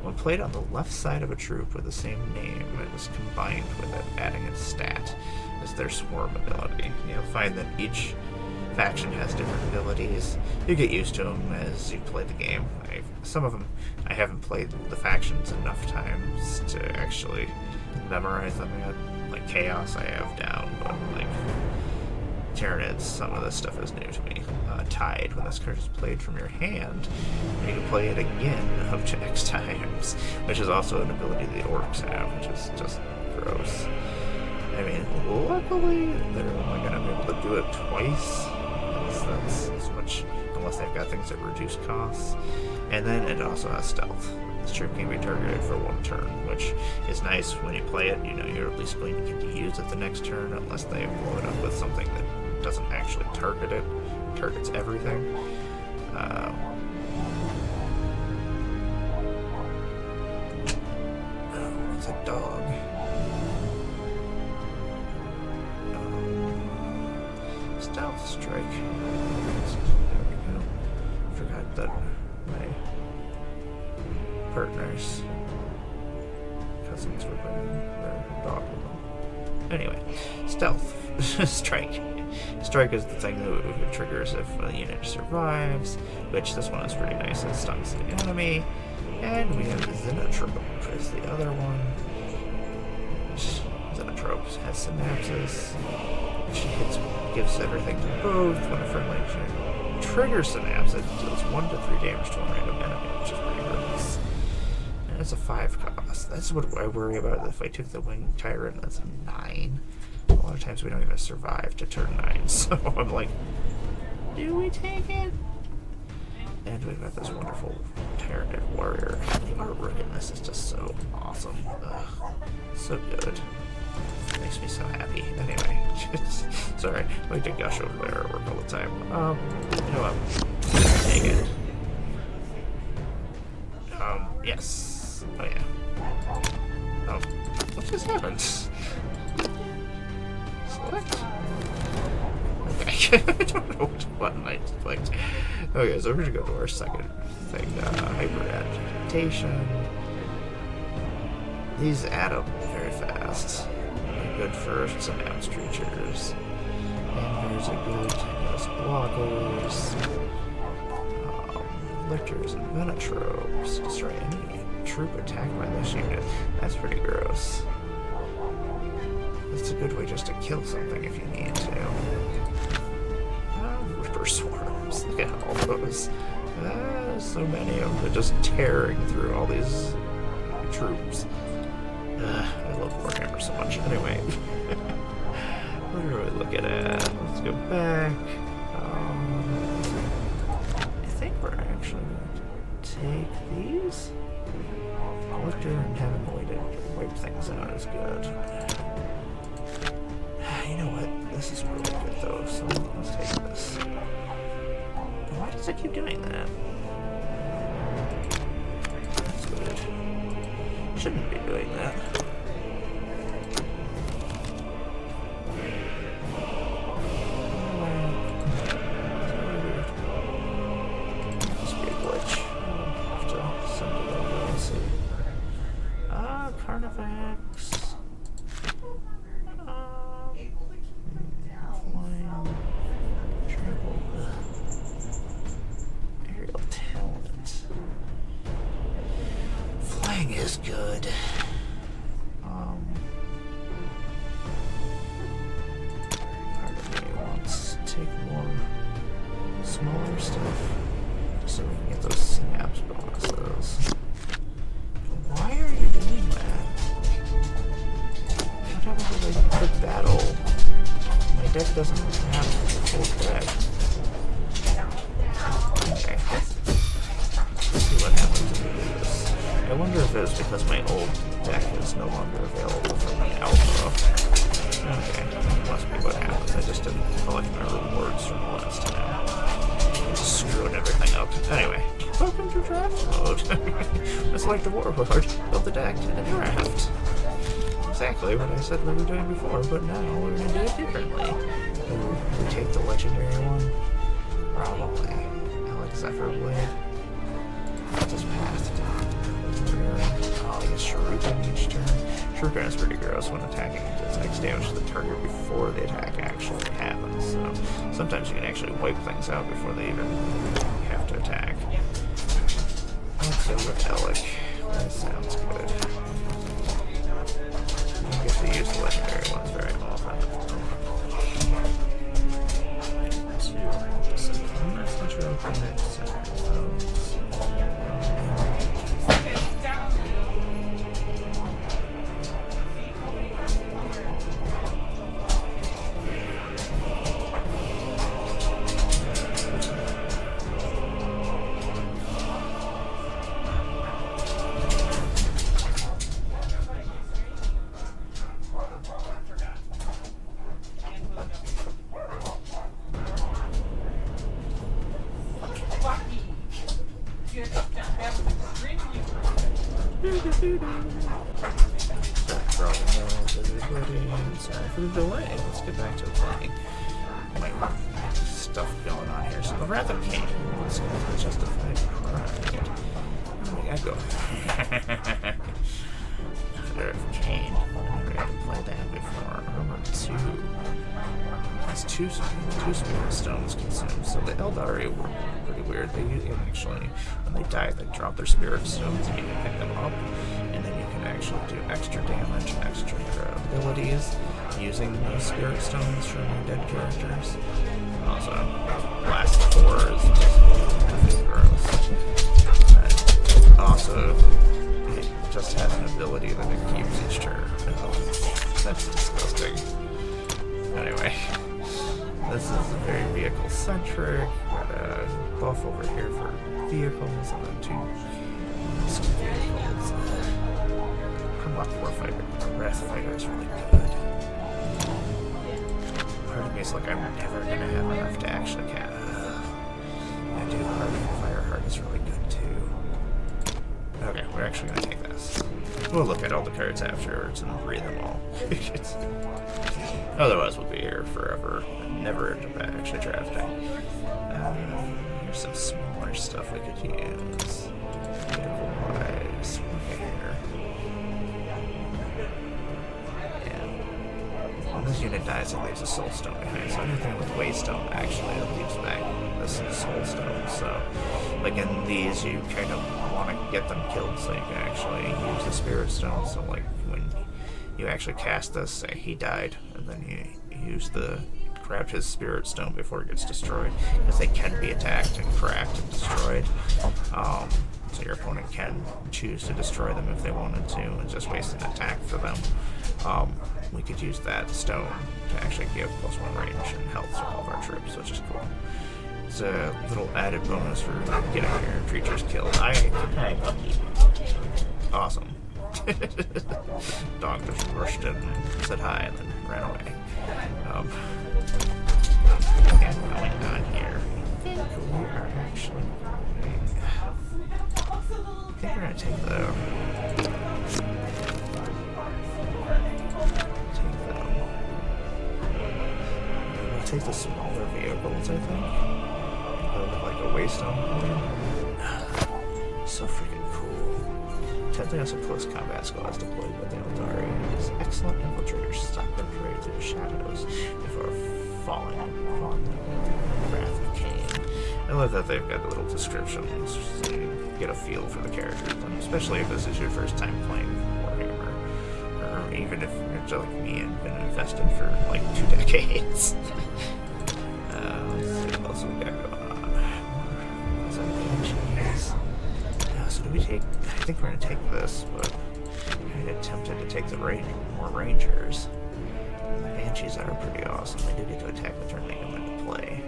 When played on the left side of a troop with the same name, it was combined with it, adding a stat as their swarm ability. You'll find that each faction has different abilities. You get used to them as you play the game. Some of them, I haven't played the factions enough times to actually memorize them yet. Like Chaos I have down, but like Tyranids, some of this stuff is new to me. Tide, when this card is played from your hand, you can play it again up to X times, which is also an ability the orcs have, which is just gross. I mean, luckily, they're only going to be able to do it twice, that's as much, unless they've got things that reduce costs. And then it also has stealth. This troop can be targeted for one turn, which is nice when you play it. You know you're at least going to get to use it the next turn, unless they blow it up with something that doesn't actually target it, targets everything. Oh, it's a dog. Stealth strike. There we go. Forgot that my partner's cousins were bringing their dog with them. Anyway, stealth strike. Strike is the thing that triggers if a unit survives, which this one is pretty nice. It stuns the enemy. And we have Xenotrope is the other one. Xenotrope has synapses, which gives everything to both. When a friendly unit triggers synapse, it deals 1 to 3 damage to a random enemy, which is pretty gross. And it's a 5 cost. That's what I worry about. If I took the Winged Tyrant, that's a 9. A lot of times we don't even survive to turn 9, so I'm like, do we take it? And we've got this wonderful Tyranid Warrior. The artwork in this is just so awesome. So good. Makes me so happy. Anyway, sorry, I like to gush over their artwork all the time. You know what? Take it. Yes. Oh yeah. Oh, what just happened? Select? Okay, I don't know which button I clicked. Okay, so we're gonna go to our second thing, Hyper Agitation. These add up very fast. They're good for synapse creatures. And there's a good blockers, lictors, and venatropes. Destroy any troop attacked by this unit. That's pretty gross. That's a good way just to kill something if you need to. Ripper swarms. Look at all those. So many of them just tearing through all these troops. I love Warhammer so much. Anyway, what are we looking at? Let's go back. I think we're actually going to take these. Lictor and having a way to wipe things out is good. You know what? This is really good though, so let's take this. Why does it keep doing that? That's weird. Shouldn't be doing that. Must be a glitch. I'll have to send it over and see. Carnifex. Aerial talent. Flying is good. Part of me wants to take more smaller stuff so we can get those synapse bonuses. Why are you doing that? What happens if I put battle? My deck doesn't have a full deck. Okay. Let's see what happens if we do this. I wonder if it's because my old deck is no longer available for my alpha. Okay, that must be what happens. I just didn't collect my rewards from the last time. Just screwing everything up. Anyway, welcome to draft mode. Just like the Warlord, build the deck in a draft. Exactly what I said we were doing before, but now we're going to do it differently. We take the legendary one? Probably. Alex Zephyr Blade. Just passed. Oh, I guess Shuriken each turn. Shuriken is pretty gross when attacking. It takes damage to the target before the attack actually happens. So sometimes you can actually wipe things out before they even have to attack. Let's go with Alec. That sounds good. I don't get to use the legendary ones very often. That's not really connected. Sorry for the delay. Let's get back to playing. My stuff going on here. So the Wrath of Cain. Let's justify pride. Oh, I go. The Wrath of Cain. I've never had to play that before. Armor 2. That's two spirit stones consumed. So the Eldari were pretty weird. They actually, when they die, they drop their spirit stones and you can pick them up. And then you can actually do extra damage and extra abilities using those spirit stones from your dead characters. Also, Blast 4 is just gross. And also, it just has an ability that it keeps each turn. Oh, that's disgusting. Anyway, this is very vehicle-centric. Got a buff over here for vehicles and then 2 vehicles. Unlock Warfighter. Wrath Fighter is really good. Part of me is like, I'm never gonna have enough to actually cast. I do. Fireheart is really good too. Okay, we're actually gonna take this. We'll look at all the cards afterwards and read them all. Otherwise, we'll be here forever and never end up actually drafting. Here's some smaller stuff we could use. Otherwise, okay, here. When this unit dies, it leaves a soul stone behind. So anything with waystone actually leaves back this soul stone. So, like in these, you kind of want to get them killed so you can actually use the spirit stone. So, like when you actually cast this, say he died, and then you use grab his spirit stone before it gets destroyed, because they can be attacked and cracked and destroyed. So your opponent can choose to destroy them if they wanted to, and just waste an attack for them. We could use that stone to actually give +1 range and health to all of our troops, which is cool. It's a little added bonus for getting your creatures killed. Awesome. Dog just rushed in and said hi and then ran away. And going on here, I think we are actually I think we're gonna take them. We'll take the smaller vehicles, I think. With like a waystone. So freaking cool. Technically, also close combat squads deployed by the Eldari is excellent infiltrators. Stop their prey through the shadows before falling upon the Wrath of Cain. I love that they've got little descriptions so you get a feel for the characters, and especially if this is your first time playing Warhammer, or even if you're just like me and been invested for like 2 decades. Let's see what else we got going on. So do we take? I think we're gonna take this, but I attempted to take the more Rangers. And the Banshees are pretty awesome. They do get to attack the turn they come into play.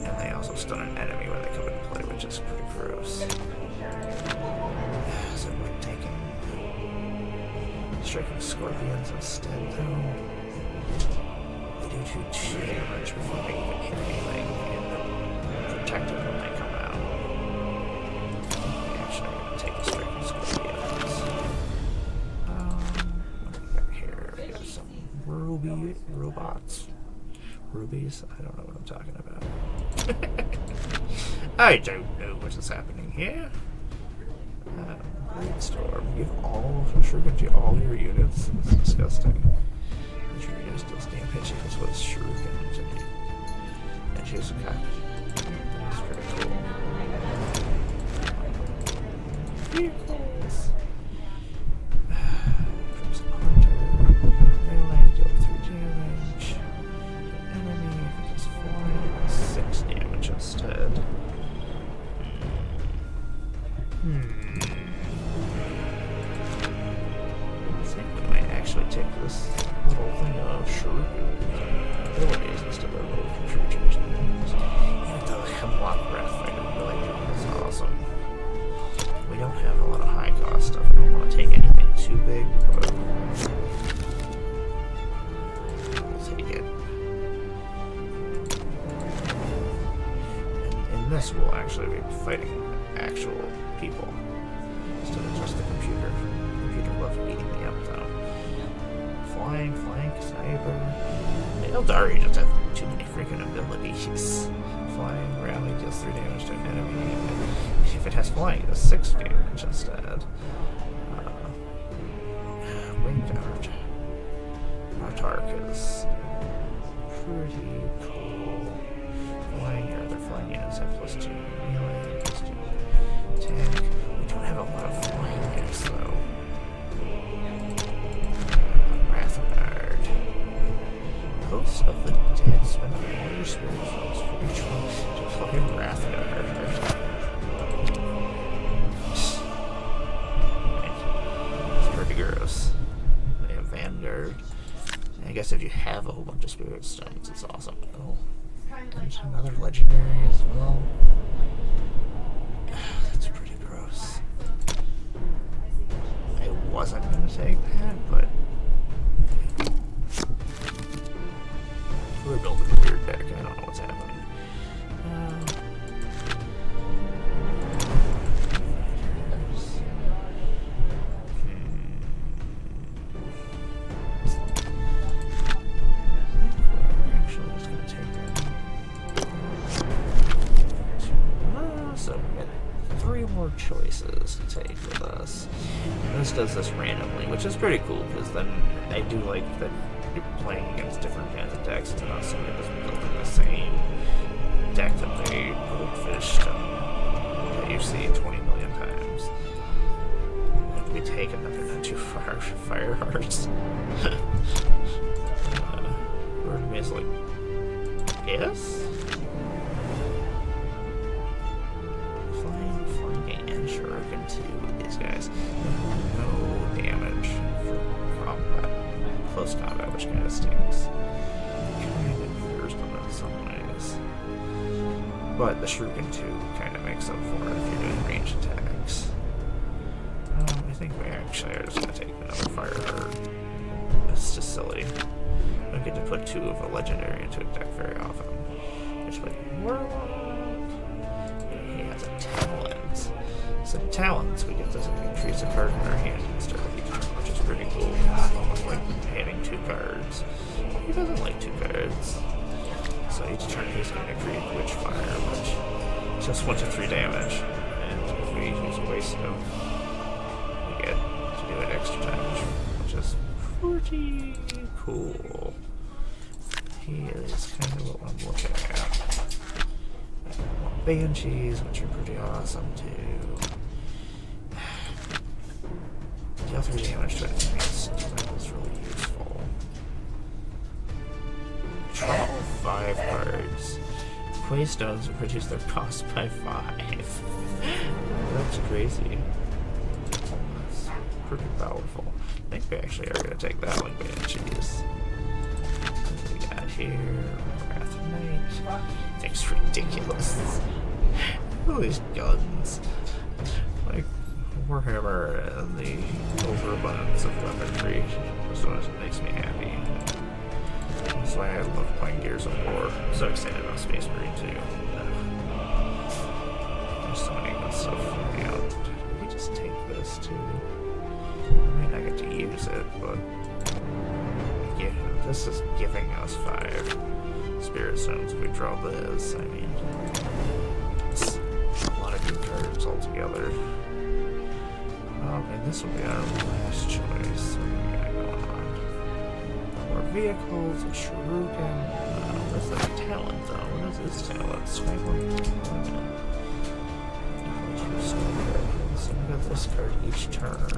And they also stun an enemy when they come into play, which is pretty gross. So we're taking striking scorpions instead, though. They do 2 damage before they even hit anything, and they're protected when they come out. Actually, I'm going to take the striking scorpions. What do we got here? We have some robots. Rubies? I don't know what I'm talking about. I don't know what is happening here. Brainstorm. Give all shuriken to all your units. It's disgusting. Each of your units does damage equals what shuriken to do. And choose a cut. That's pretty cool. Vehicles. Crimson Hunter. Melee, deal 3 damage. Enemy, if it is flying, 6 damage instead. I think we might actually take this little thing of shuriken abilities instead of little creatures. Even though Hemlock Breath Fighter really is awesome. We don't have a lot of high cost stuff. I don't want to take anything too big, but we'll take it. And this will actually be fighting actual people instead of just the computer. The computer loves beating me up though. Flying, flank, sniper. The Eldari just have too many freaking abilities. Flying, rally deals 3 damage to an enemy. If it has flying, it does 6 damage instead. Winged Dart. Autark is pretty cool. Flying, your other flying units have +2 melee, +2 attack. We don't have a lot of flying units though. Wrathguard. Host of the Dead spend all your spirit souls for each one to play Wrathguard. It's pretty gross. They have Vanguard. I guess if you have a whole bunch of spirit stones, it's awesome. Oh, there's another legendary as well. That's pretty gross. I wasn't going to take that, but we're building a weird deck. I don't know what's happening. Actually, just going to take that. So we got 3 more choices to take with us. And this does this randomly, which is pretty cool, because then I do like that you're playing against different kinds of decks. It's not somebody that's building the same deck that they goldfished that you see 20 million times. If we take another not too far fire hearts. Or is like, yes? Shuriken 2 with these guys. No damage for combat. Close combat, which kind of stings. Kind of mirrors them in some ways. But the Shuriken 2 kind of makes up for it if you're doing range attacks. I think we actually are just going to take another Fire Heart. That's just silly. I don't get to put 2 of a legendary into a deck very often. Just like Warlock. He has a Talent. So talents, we get to increase a card in our hand instead of each turn, which is pretty cool. It's almost like adding 2 cards. He doesn't like 2 cards. So each turn he's going to create Witchfire, which just 1 to 3 damage. And if we use a waste of, we get to do it extra damage, which is pretty cool. He is kind of what I'm looking at. Banshees, which are pretty awesome too. Deal 3 damage to enemies. That was really useful. Draw 5 cards. Quaystones will reduce their cost by 5. That's crazy. That's pretty powerful. I think we actually are going to take that one, Banshees. What we got here? Wrath of Night. Thing's ridiculous. All these guns. Like, Warhammer and the overabundance of weaponry is what makes me happy. That's why I love playing Gears of War. I'm so excited about Space Marine 2. There's so many good stuff coming out. Did we just take this too? I mean, I get to use it, but yeah, this is giving us 5 Spirit Stones if we draw this. I mean, it's a lot of good cards altogether. And this will be our last choice. What do we got going on? More vehicles, a Shuriken. What's that talent though? What is his talent? Swipe one. So we got this card each turn,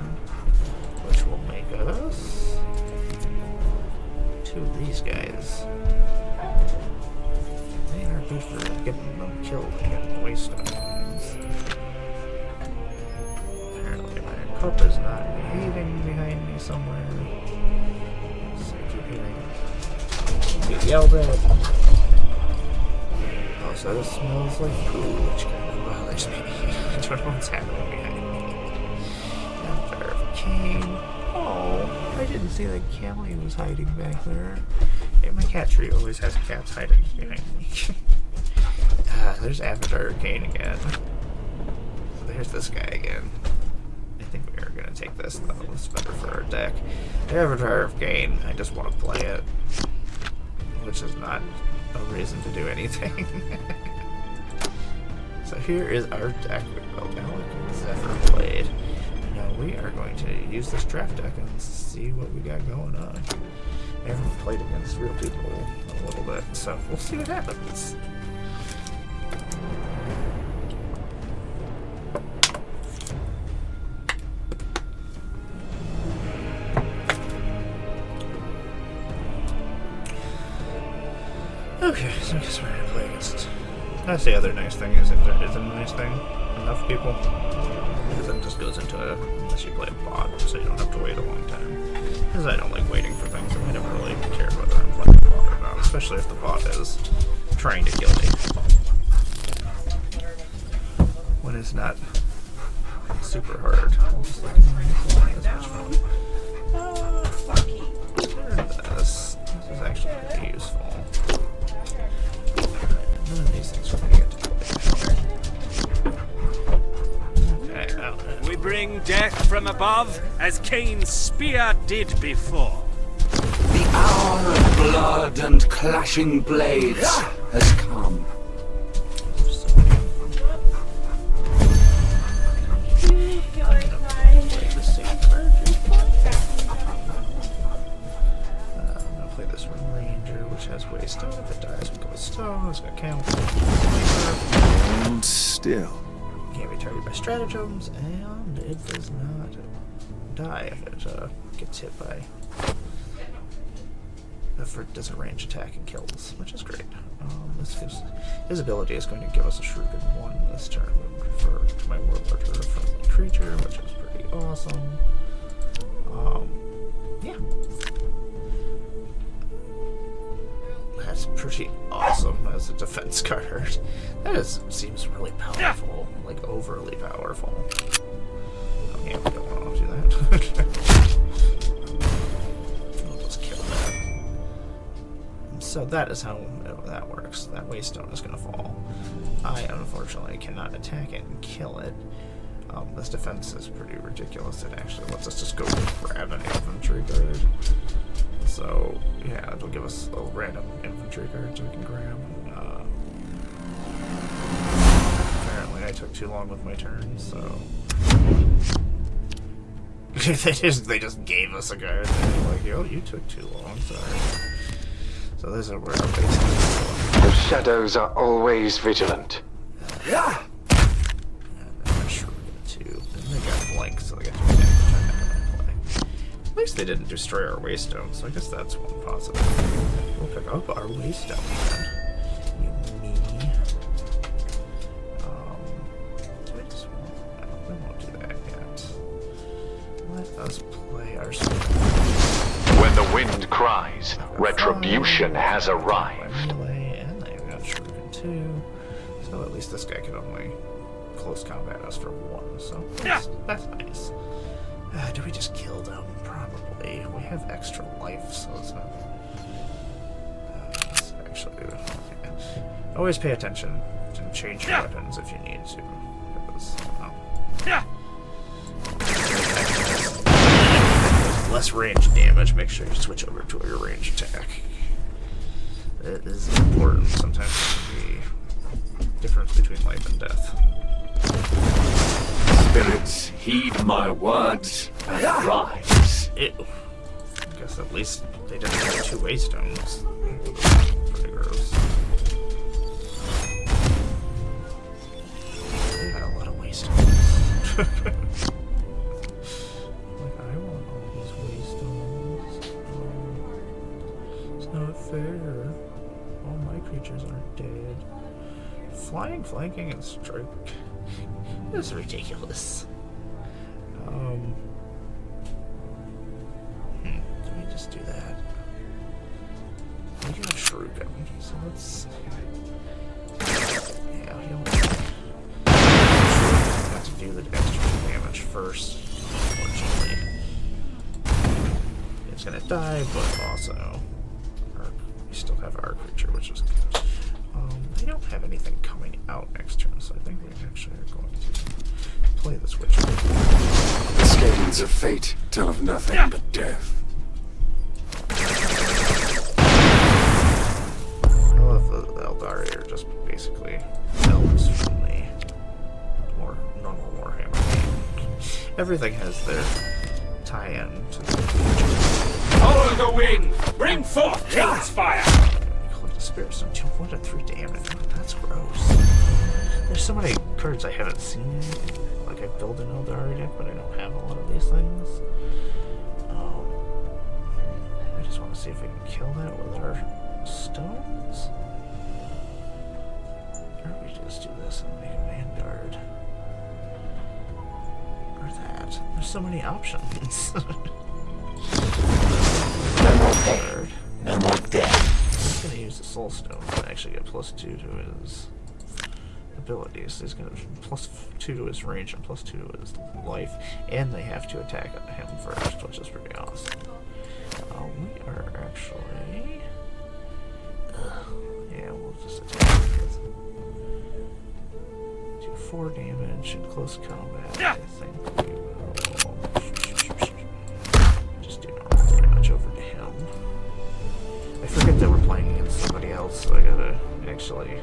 which will make us 2 of these guys. They are good for getting them killed and getting waystones. Apparently my pup is not behaving behind me somewhere. So I keep hearing get yelled at. Also, this smells like poo, which kind of bothers me. I don't know what's happening behind me. Empire of Cain. Oh, I didn't see that Callie was hiding back there. Yeah, my cat tree always has cats hiding behind me. There's Avatar of Cain again. There's this guy again. I think we are going to take this though. It's better for our deck. The Avatar of Cain, I just want to play it. Which is not a reason to do anything. So here is our deck we built. Alec and Zephyr played. Now we are going to use this draft deck and see what we got going on. I haven't played against real people a little bit, so we'll see what happens. Okay, so I guess we're gonna play against. That's the other nice thing, is if there is a nice thing, enough people, because then it just goes into a, unless you play a bot, so you don't have to wait a long time. Because I don't like waiting for things, and I don't really care whether I'm playing a bot or not, especially if the bot is trying to kill me. When it's not super hard. I'm just like, this is much fun. This is actually pretty useful. None of these things are going to get to play. Okay, we bring death from above, as Cain's spear did before. The hour of blood and clashing blades has come. If it dies, we go with stone. It's got camel. Hold still. Can't be targeted by stratagems, and it does not die if it gets hit by. If it does a range attack and kills, which is great. This gives, his ability is going to give us a Shuriken 1 this turn. We refer to my Warlord or a friendly creature, which is pretty awesome. Yeah. That's pretty awesome as a defense card. That seems really powerful, like overly powerful. Oh yeah, we don't want to do that. We'll just kill that. So that is how that works. That waystone is going to fall. I unfortunately cannot attack it and kill it. This defense is pretty ridiculous. It actually lets us just go grab an infantry card. So, yeah, it'll give us a random infantry card so we can grab. Apparently I took too long with my turn, so... they just gave us a card. They were like, yo, you took too long, sorry. So this is where our base is. The shadows are always vigilant. Yeah. I'm sure we're gonna too. And they got blank, so they got to be play. At least they didn't destroy our waystone, so I guess that's one possibility. We'll pick up our waystone then. You me. Do I just want... No, we won't do that yet. Let us play our sword. When the wind cries, retribution has arrived. Melee, and they've got Shuriken too. So at least this guy can only close combat us for 1, so that's nice. Do we just kill them? Probably. We have extra life, so it's not... let's actually... Yeah. Always pay attention and change your weapons if you need to. Because, less range damage, make sure you switch over to your range attack. It is important. Sometimes it can be the difference between life and death. Spirits, heed my words and rise. Ew. I guess at least they didn't have 2 waystones. Pretty gross. They got a lot of waystones. Like, I want all these waystones. It's not fair. All my creatures aren't dead. Flying, flanking, and strike. That's ridiculous. Let me just do that. We got Shuriken, so let's... Yeah, he'll have to do the extra damage first, unfortunately. It's gonna die, but also... we still have our creature, which is good. I don't have anything coming out next turn, so I think we actually are going to play this witch. The skeletons of fate tell of nothing but death. I love the Eldari are just basically elves from the more normal Warhammer game. Everything has their tie-in to the future. Follow the wind! Bring forth King's fire! Collect a spirit stone, 1 to 3 damage. That's gross. There's so many cards I haven't seen. Like, I built an Eldari deck, but I don't have a lot of these things. I just want to see if we can kill that with our stones. Or we just do this and make a Vanguard. Or that. There's so many options. No more pain, no more death. He's going to use the Soul Stone to actually get +2 to his abilities. He's going to +2 to his range and +2 to his life. And they have to attack him first, which is pretty awesome. We are actually... yeah, we'll just attack. Do 4 damage in close combat. I think we will just do normal damage over to him. I forget that we're playing against somebody else, so I gotta actually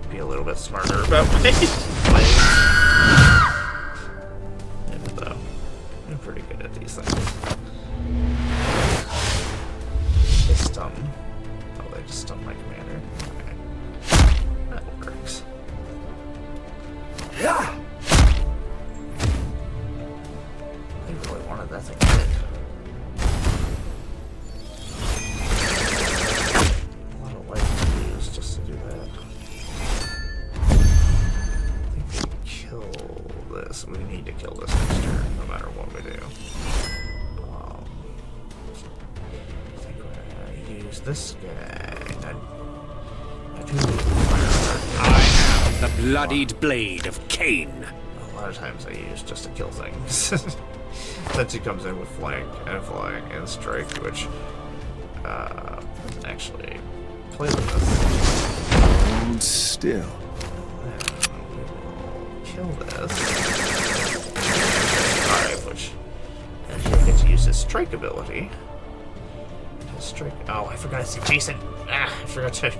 be a little bit smarter about my plays. And I'm pretty good at these things. They stun. Oh, they just stun my commander. Okay. That works. Yeah. I really wanted that thing dead. A lot of life to use just to do that. I think we kill this. We need to kill this next turn, no matter what we do. I think we're gonna use this guy. I am the bloodied blade of Cain. A lot of times I use just to kill things. Since he comes in with flank and flying and strike, which actually play with us. Hold still. We will kill this. 5, which and he'll get to use his strike ability. His strike. Oh, I forgot to say Jason. I forgot to. I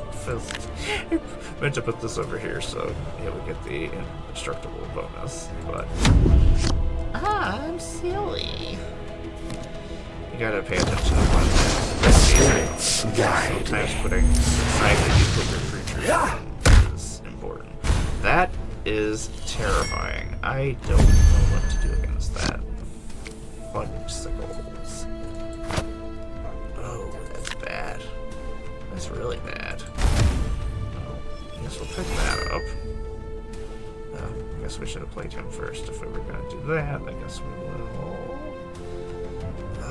meant to put this over here so yeah, we get the indestructible bonus, but. I'm silly. You gotta pay attention to one The spirits guide sometimes me. putting aside that you put your creatures in is important. That is terrifying. I don't know what to do against that. Fudgesicles. Oh, that's bad. That's really bad. Oh, I guess we'll pick that up. I guess we should have played him first if we were going to do that. I guess we will.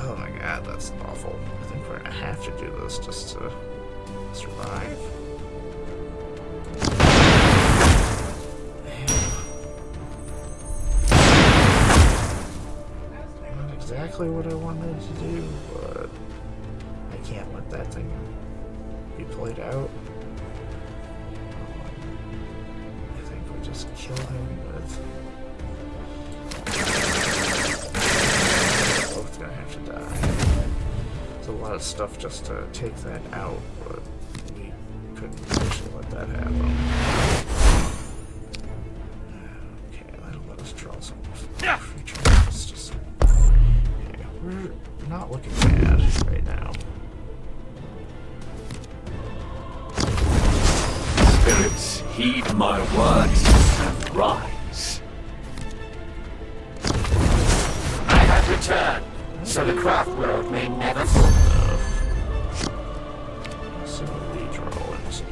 Oh my god, that's awful. I think we're going to have to do this just to survive. And exactly what I wanted to do, but I can't let that thing be played out. I think we just kill him with... Both gonna have to die. It's a lot of stuff just to take that out, but we couldn't actually let that happen. Okay, that'll let us draw some creatures. Just... Okay, we're not looking bad right now. Spirits, heed my words and rise. I have returned, so the craft world may never fall. So we draw into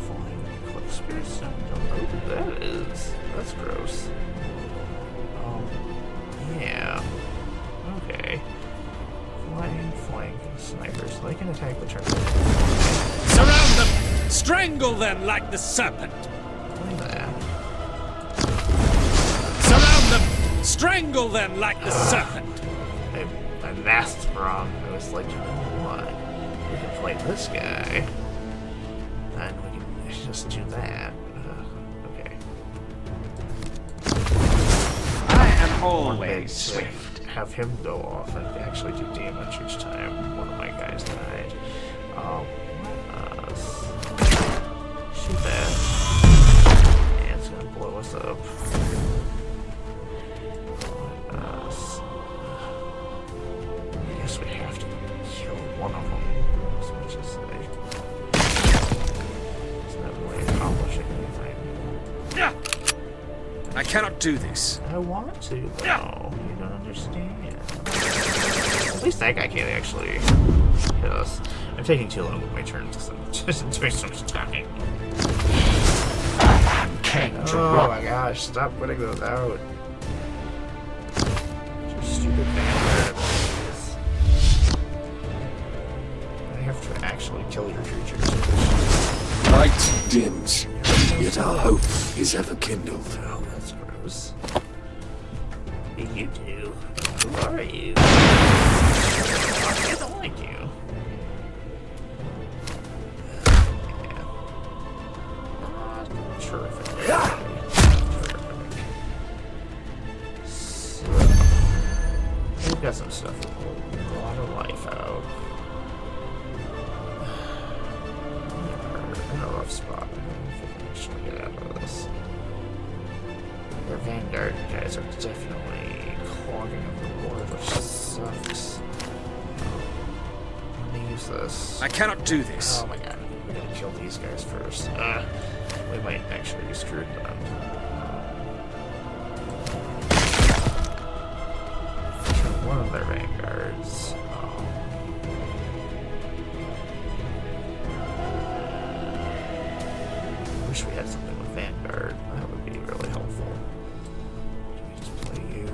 flying eclipse spirits. I don't know who that is. That's gross. Yeah. Okay. Flying snipers. They can attack the turret. Surround them! Strangle them like the serpent! Look at that. Surround them! Strangle them like the serpent! My math's wrong. I was like, you know what? We can play this guy. And we can just do that. Okay. I am Always always swift. have him go off and actually do damage each time one of my guys died. Shoot that. Yeah, it's gonna blow us up. I guess we have to kill one of them as much as it's not really accomplishing anything. I cannot do this. I want to, though. You don't understand. At least that guy can't actually hit us. I'm taking too long with my turns because I'm just doing so much talking. Oh my gosh, stop putting those out. Your stupid bandits. I have to actually kill your creatures. Light dims, yet our hope is ever kindled. Oh, that's gross. What do you do? Who are you? I don't like you. Terrific. So, we've got some stuff to pull a lot of life out. We're in a rough spot. I don't know if we can actually get out of this. Their Vanguard guys are definitely clogging up the board, which sucks. Let me use this. I cannot do this. Oh my god, we gotta kill these guys first. We might actually be screwed then. One of their vanguards. Wish we had something with Vanguard. That would be really helpful. Should we just play you?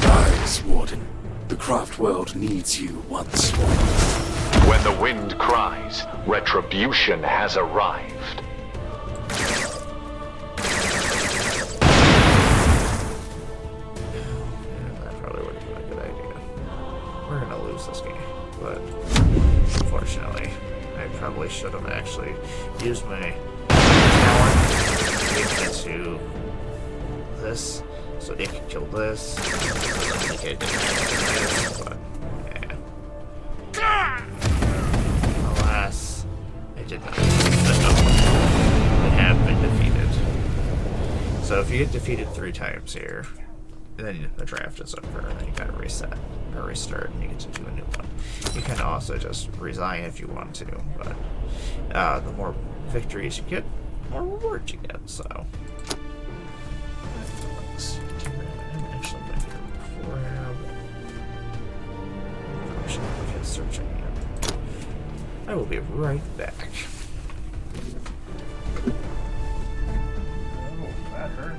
Rise, Warden. The craft world needs you once more. When the wind cries, retribution has arrived. That probably would have been a good idea. We're gonna lose this game, but unfortunately, I probably should have actually used my talent into this so they could kill this. But yeah. Alas, I did not. I have been defeated. So if you get defeated 3 times here, then the draft is over, and then you gotta reset or restart, and you get to do a new one. You can also just resign if you want to, but the more victories you get, the more rewards you get. So let's actually been here before. I should look at searching it. I will be right back. Oh, that hurts.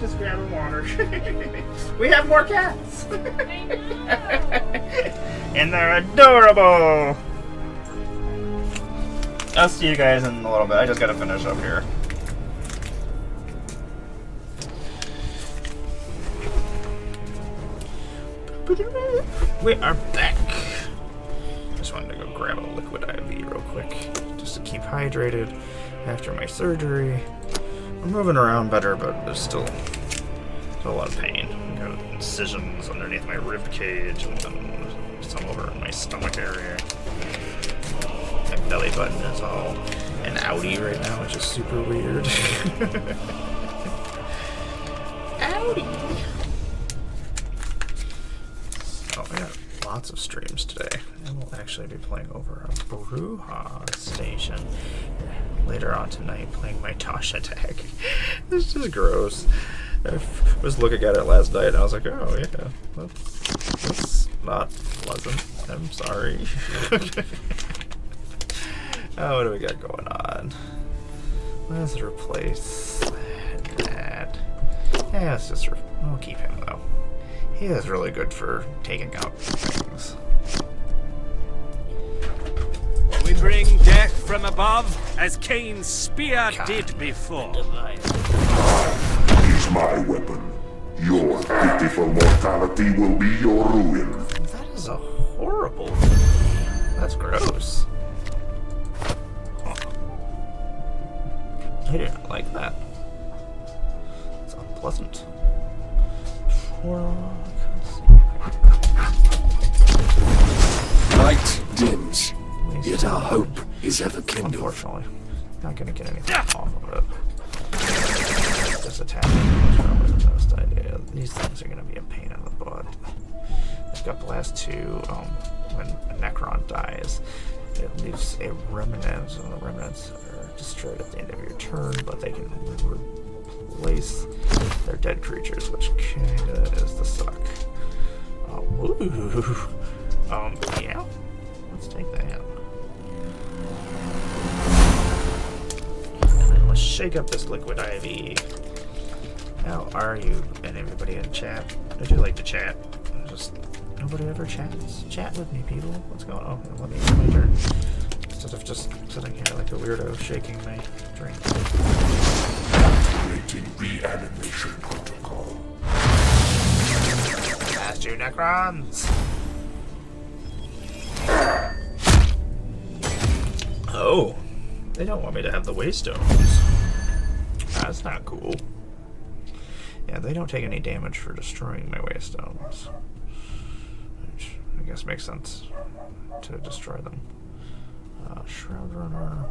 Just grabbing water. We have more cats! And they're adorable! I'll see you guys in a little bit. I just gotta finish up here. We are back. Just wanted to go grab a liquid IV real quick, just to keep hydrated after my surgery. I'm moving around better, but there's still a lot of pain. I got incisions underneath my rib cage and then some over in my stomach area. My belly button is all an outie right now, which is super weird. Outie! Oh, we got lots of streams today. I will actually be playing over a Bruja station later on tonight, playing my Tasha tag. This is gross. I was looking at it last night and I was like, oh yeah, that's not pleasant. I'm sorry. Oh, what do we got going on? Let's replace that. Yeah, it's just, we'll keep him though. He is really good for taking out things. We bring death from above, as Cain's spear did before. Use my weapon. Your pitiful mortality will be your ruin. That is a horrible... That's gross. I do not like that. It's unpleasant. Light dims, yet our hope is ever kindled. Unfortunately, not gonna get anything off of it. This attack is probably the best idea. These things are gonna be a pain in the butt. I've got Blast 2. When a Necron dies, it leaves a remnant, and the remnants are destroyed at the end of your turn, but they can replace their dead creatures, which kinda is the suck. Woo! Yeah. Let's take that. And then let's shake up this liquid IV. How are you and everybody in chat? I do like to chat. Just nobody ever chats. Chat with me, people. What's going on? Let me get my turn. Instead of just sitting here like a weirdo shaking my drink. Activating reanimation protocol. Last 2 Necrons! Oh, they don't want me to have the Waystones. That's not cool. Yeah, they don't take any damage for destroying my Waystones, which I guess makes sense to destroy them. Shroud Runner.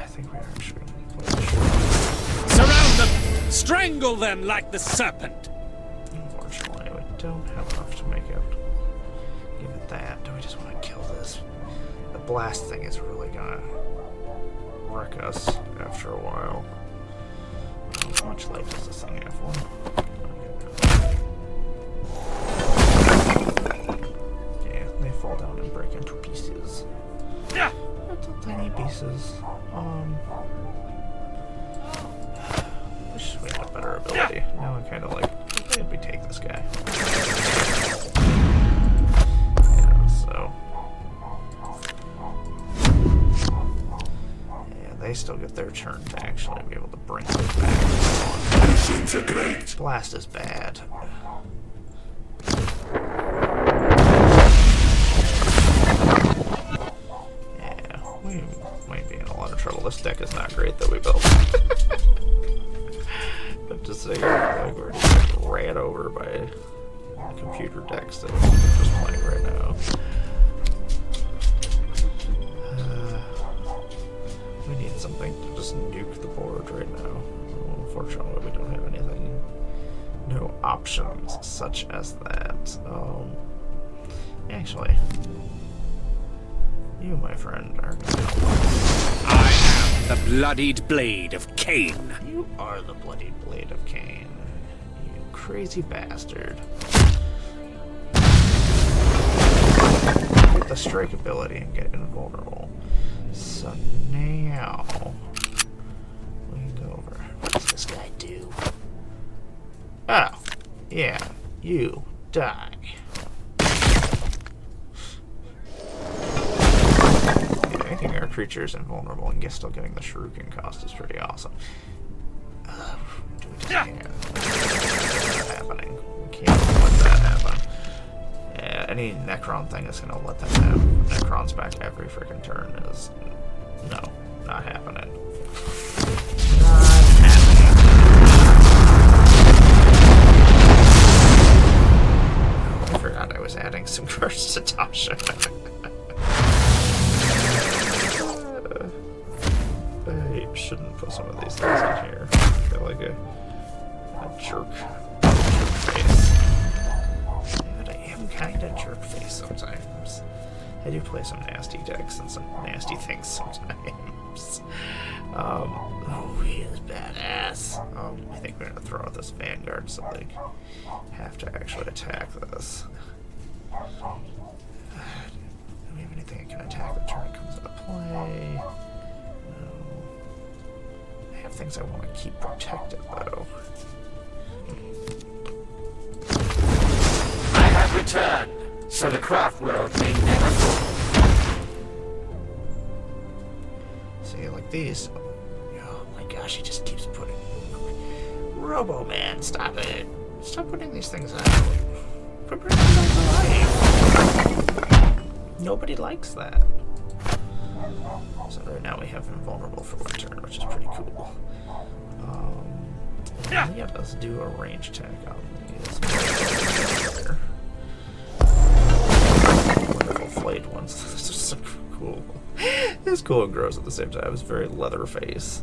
I think we are actually going to play Surround them! Strangle them like the serpent! Unfortunately, we don't have enough to make it. Give it that. Do we just want to kill this? The blast thing is really gonna wreck us after a while. How much life does this thing have? One? Yeah, they fall down and break into pieces. Yeah. Little tiny pieces. Wish we had a better ability. Now I'm kind of like, why did we take this guy? Yeah, so. Yeah, they still get their turn to actually be able to bring them back. Disintegrate. Blast is bad. Yeah, we might be in a lot of trouble. This deck is not great that we built. But to say like we're just ran over by computer decks that we're just playing right now. We need something to just nuke the board right now. Unfortunately, we don't have anything. No options such as that. Actually, you, my friend, are gonna help us. I am the bloodied blade of Cain. You are the bloodied blade of Cain. You crazy bastard. Get the strike ability and get invulnerable. So now we go do? Oh, yeah, you die. Making our creatures invulnerable and still getting the shuriken cost is pretty awesome. Do we just can't? That's not happening. We can't let that happen. Yeah, any Necron thing is gonna let them have Necrons back every freaking turn is no, not happening. Not happening. Oh, I forgot I was adding some cards to Tasha. I shouldn't put some of these things in here. I feel like a jerk face. Yeah, but I am kind of jerk face sometimes. I do play some nasty decks and some nasty things sometimes. Oh, he is badass. I think we're gonna throw out this Vanguard so they have to actually attack this. Do we have anything that can attack the turn it comes into play? I have things I want to keep protected, though. I have returned, so the craft world may never fall. See, like these. Oh my gosh, he just keeps putting. Robo-Man, stop it. Stop putting these things out. Quit putting things out for life. Nobody likes that. So right now we have invulnerable for one turn, which is pretty cool. Yeah, let's do a range attack on these. Wonderful flayed ones. This is so cool. It's cool and gross at the same time. It's very Leatherface.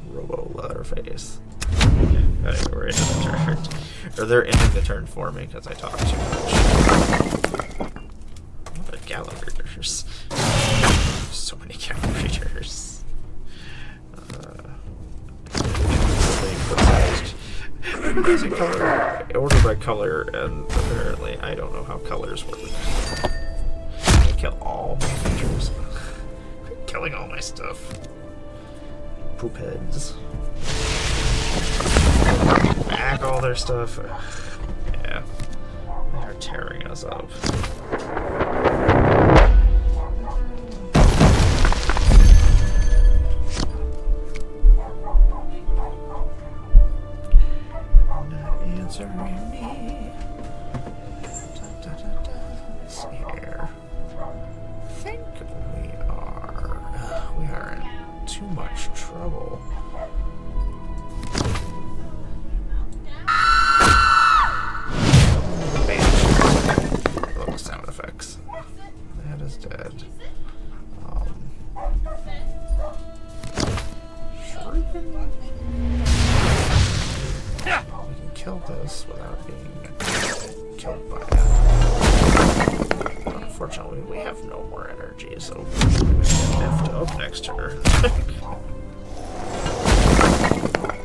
Robo Leatherface. Anyway, we're ending the turn. Or they're ending the turn for me because I talk too much. What are Gallagher's? So many Gallagher's. There's a color order by color, and apparently I don't know how colors work. I kill all my creatures. Killing all my stuff. Poop heads. Back all their stuff. Yeah. They're tearing us up. Answering me. Let's see here. I think we are in too much trouble. Love the sound effects. That is dead. Shuriken? We can kill this without being killed by it. Unfortunately, we have no more energy, so we have to up next turn.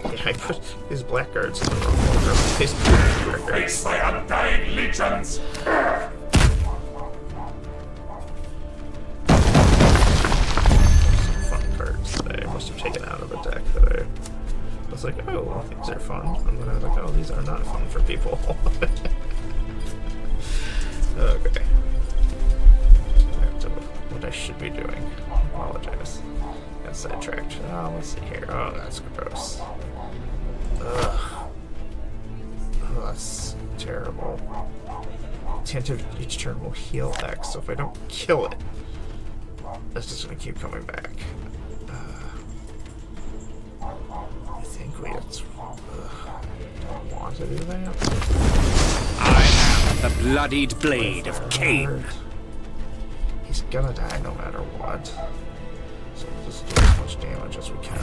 Yeah, I put these blackguards in the wrong order. These blackguards. Face my undying legions! Some fun cards that I must have taken out of the deck that I was like, oh, these are fun. And then I was like, oh, these are not fun for people. Okay. What I should be doing. I apologize. Got sidetracked. Oh, let's see here. Oh, that's gross. Ugh. Oh, that's terrible. Attentive each turn will heal X, so if I don't kill it, it's just gonna keep coming back. I think we don't want to do that. I am the bloodied blade of Cain. He's gonna die no matter what. So we'll just do as much damage as we can.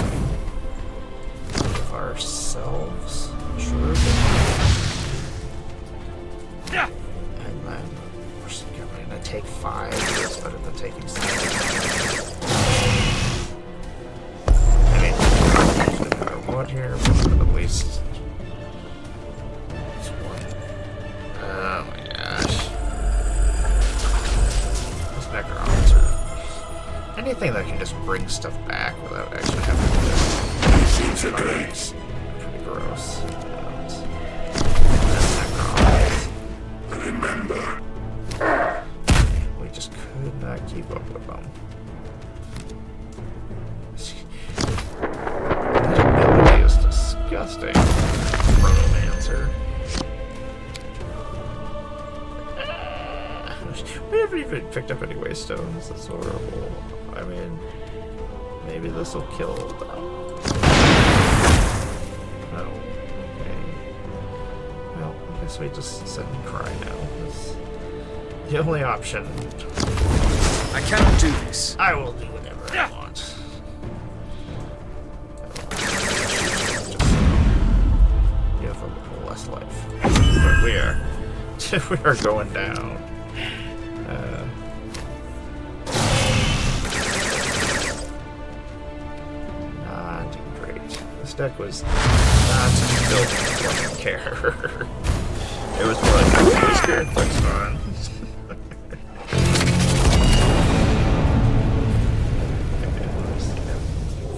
Give ourselves and then we're just gonna take 5 instead of the taking 7. I mean, no matter what here, but at least it's one. Oh my gosh. Those Necrons are anything that can just bring stuff back without actually having to disintegrates. Pretty gross. Remember. We just could not keep up with them. That ability is disgusting. Romancer. We haven't even picked up any waystones. That's horrible. I mean, maybe this will kill them. No. Okay. Well, I guess we just sit and cry now. That's the only option. I cannot do this. I will do whatever I want. You have a little less life. But we are going down. Not great. This deck was not built to fucking care. It was more like, this card looks fun.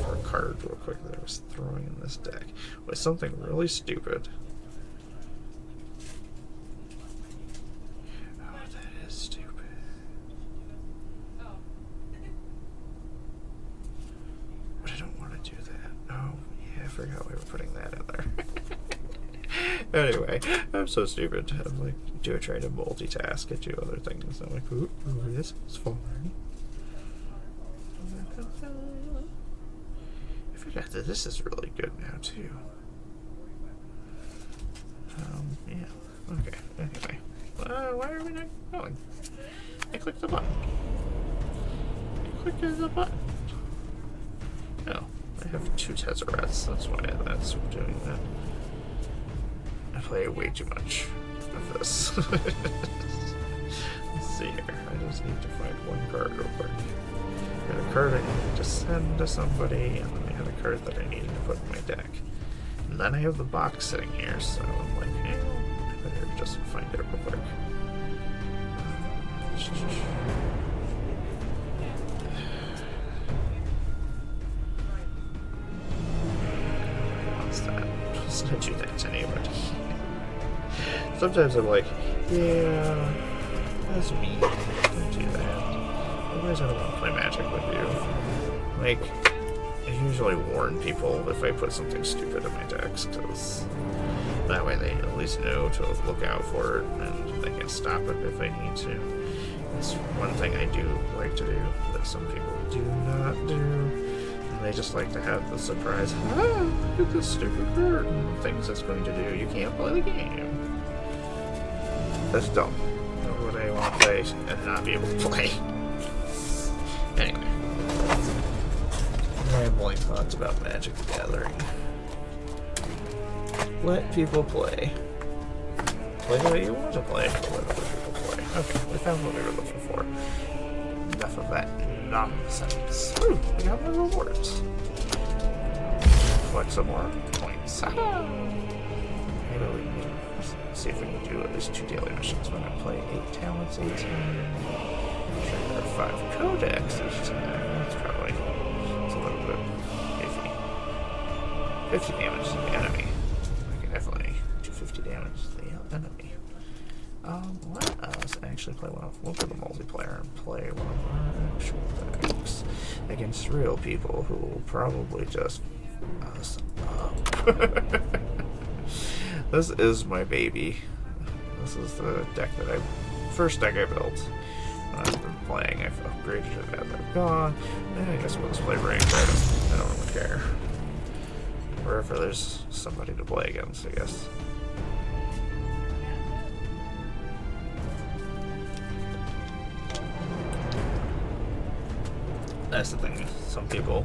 For a card real quick that I was throwing in this deck was something really stupid. Anyway, I'm so stupid. I'm like, trying to multitask and do other things. I'm like, ooh, this is fun. I forgot that this is really good now, too. Yeah. Okay, anyway. Why are we not going? I clicked the button. Oh, I have 2 Tezzerets. That's why that's doing that. I play way too much of this. Let's see here. I just need to find one card real quick. I had a card I needed to send to somebody, and then I had a card that I needed to put in my deck. And then I have the box sitting here, so I'm like, hey, I better just find it real quick. What's that? Just don't do that to anybody. Sometimes I'm like, yeah, that's me. Don't do that. Otherwise I don't want to play Magic with you. Like, I usually warn people if I put something stupid in my decks, because that way they at least know to look out for it, and they can stop it if I need to. It's one thing I do like to do that some people do not do. And they just like to have the surprise, look at this stupid card and things it's going to do. You can't play the game. That's dumb. Nobody want to play and not be able to play. Anyway. Rambling thoughts about Magic the Gathering. Let people play. Play the way you want to play. Let other people play. Okay, we found what we were looking for. Enough of that nonsense. Ooh, we got more rewards. Collect some more points. Maybe we can see if we can do at least 2 daily missions when I play 8 talents, 8 times. Sure, there are 5 codex each time. That's probably it's a little bit iffy. 50 damage to the enemy. I can definitely do 50 damage to the enemy. Let us actually play one of. We'll go to the multiplayer and play one of our actual decks against real people who will probably just us up. This is my baby. This is the deck that first deck I built. When I've been playing, I've upgraded it as I've gone. And I guess we'll just play ranked. I don't really care. Wherever there's somebody to play against, I guess. That's the thing. Some people,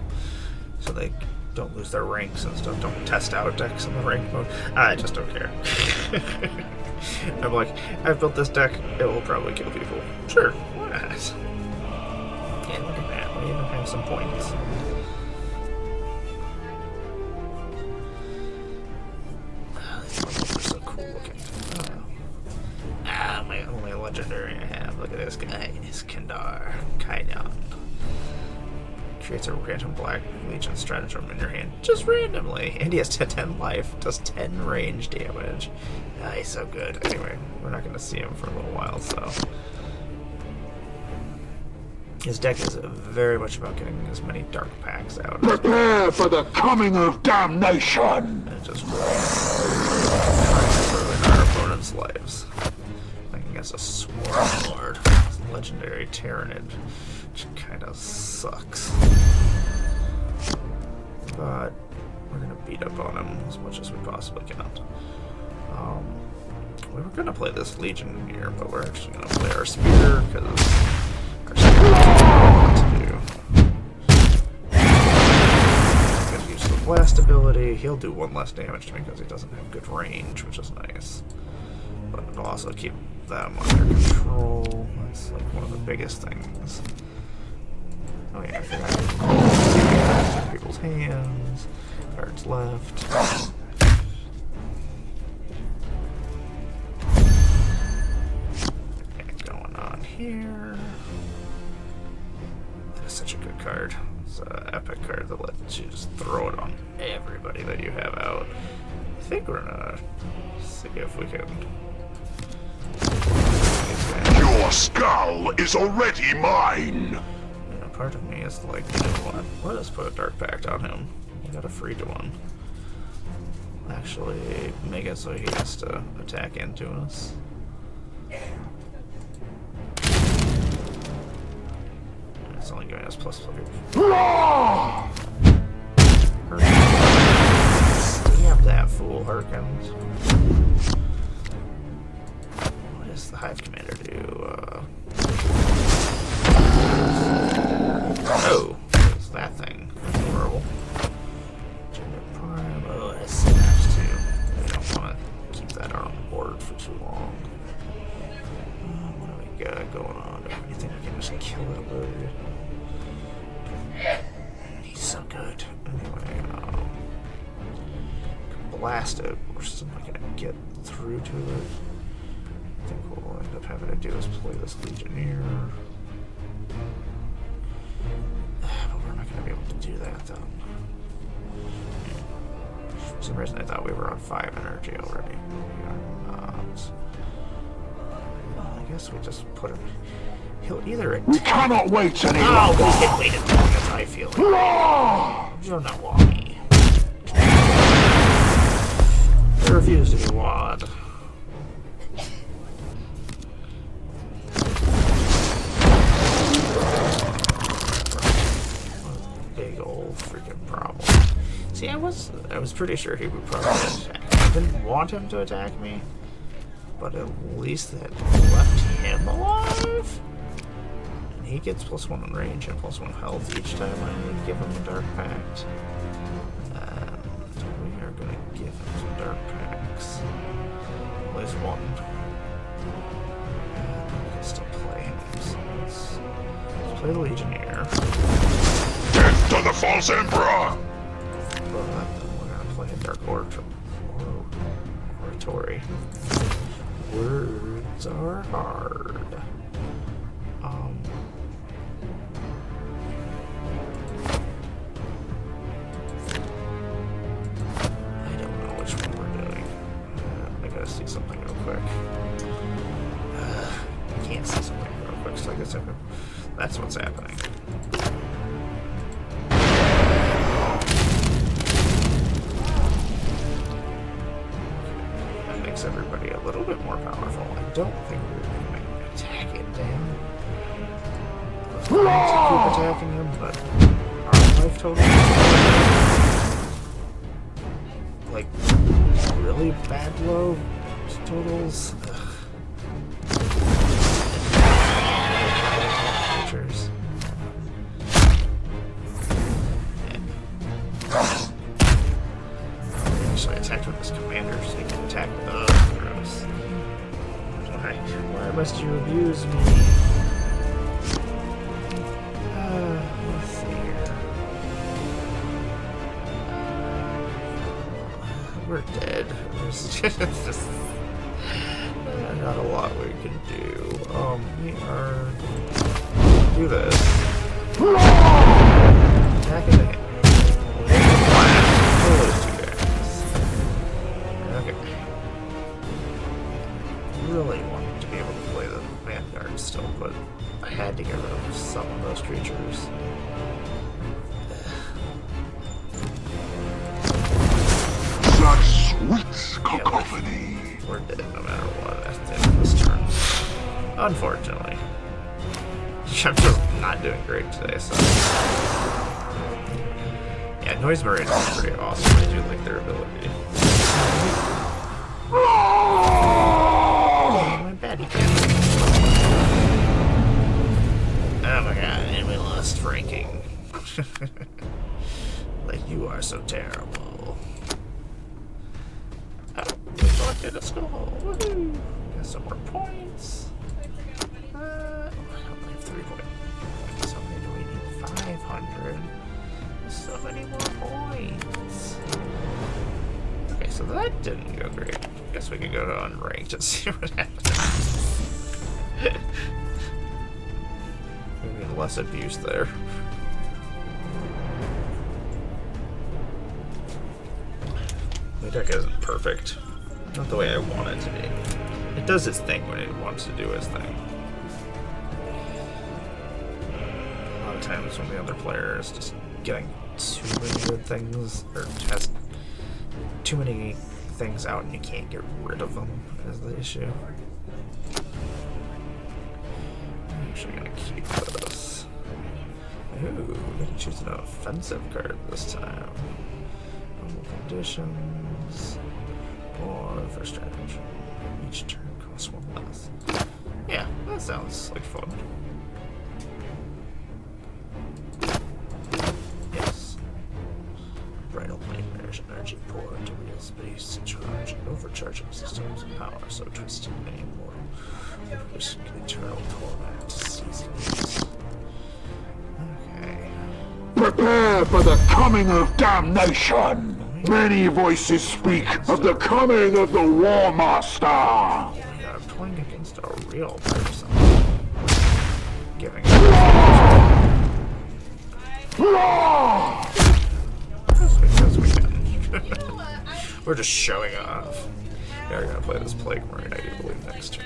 so they don't lose their ranks and stuff, don't test out decks in the rank mode. I just don't care. I'm like, I've built this deck, it will probably kill people. Sure, why not? Yeah, look at that, we even have some points. These ones are so cool looking. My only legendary I have, look at this guy, is Kainan. Creates a random Black Legion stratagem in your hand, just randomly. And he has 10 life, does 10 range damage. Nice, so good. Anyway, we're not going to see him for a little while, so. His deck is very much about getting as many dark packs out. Prepare for the coming of damnation! And just ruin our opponent's lives. Playing against a Swarm Lord, legendary Tyrannid, which kind of sucks. But we're gonna beat up on him as much as we possibly can. We were gonna play this Legion here, but we're actually gonna play our Spear because our Spear is what to do. I'm gonna use the Blast ability. He'll do 1 less damage to me because he doesn't have good range, which is nice. But it'll also keep them under control. That's like one of the biggest things. Oh yeah, I forgot. People's hands. Cards left. Okay, going on here. That is such a good card. It's an epic card that lets you just throw it on everybody that you have out. I think we're gonna see if we can. Your skull is already mine! Yeah, part of me is like, you know what? Let us put a Dark Pact on him. We got a free one. Actually, make it so he has to attack into us. It's only giving us +3. Stab that fool, Harkins. What does the Hive Commander do? Oh, what's that thing? That's horrible. Gender Prime. Oh, it has Synapse too. We don't want to keep that on board for too long. What do we got going on? Do we have anything we can just kill it with? He's so good. Anyway, blast it. We're still not gonna get through to it. I think what we'll end up having to do is play this Legionnaire. But we're not going to be able to do that, though. For some reason, I thought we were on 5 energy already. We are not. Well, I guess we just put him. He'll either. We cannot wait any Oh, longer! we can wait as long as I feel like. You're not walking. I refuse to be wad. Big old freaking problem. See, I was pretty sure he would probably attack. I didn't want him to attack me, but at least that left him alive. And he gets +1 in range and +1 health each time I give him a Dark Pact. And we are gonna give him some Dark Pacts. At least 1. And we can still play him. So let's play the Legionnaire. Death to the false emperor! But then we're gonna play a Dark Oratory. Words are hard. I don't know which one we're doing. I gotta see something real quick. I can't see something real quick, so I guess that's what's happening. Everybody a little bit more powerful. I don't think we're going to attack it down. I was going to keep attacking him, but our life total is like really bad low totals. Creatures. So I attacked with his commander, so he can attack with us. Gross. Why must you abuse me? Let's see here. We're dead. There's just not a lot we can do. We are gonna do this. attack it again. Oh, those two guys. Okay. Really wanted to be able to play the Vanguard still, but I had to get rid of some of those creatures. Such sweet cacophony. We're dead no matter what at the end of this turn. Unfortunately. I'm just not doing great today, so. Yeah, Noise Marines are pretty awesome. I do like their ability. Oh, my baddie cat. Oh my god, and we lost ranking. Like, you are so terrible. Oh, we collected a skull. Woohoo! Got some more points. I only have 3 points. So maybe we need 500. So many more points. Okay, so that didn't go great. Guess we can go to unranked and see what happens. Maybe less abuse there. My deck isn't perfect. Not the way I want it to be. It does its thing when it wants to do its thing. A lot of times when the other player is just getting too many good things, or has too many things out and you can't get rid of them, is the issue. I'm actually gonna keep this. Ooh, we can choose an offensive card this time. Normal conditions, or for strategy. Each turn costs 1 less. Yeah, that sounds like fun. Yes. Bridal nightmares, energy pour into real space, charge, and overcharging systems of power so twisted and immortal. Risk eternal torment, seizing it. Okay. Prepare for the coming of damnation. Many voices speak of the coming of the War Master. Oh my god, I'm playing against a real person. Giving just because we can. We're just showing off. Yeah, we're gonna play this Plague Marine, I do believe, next turn.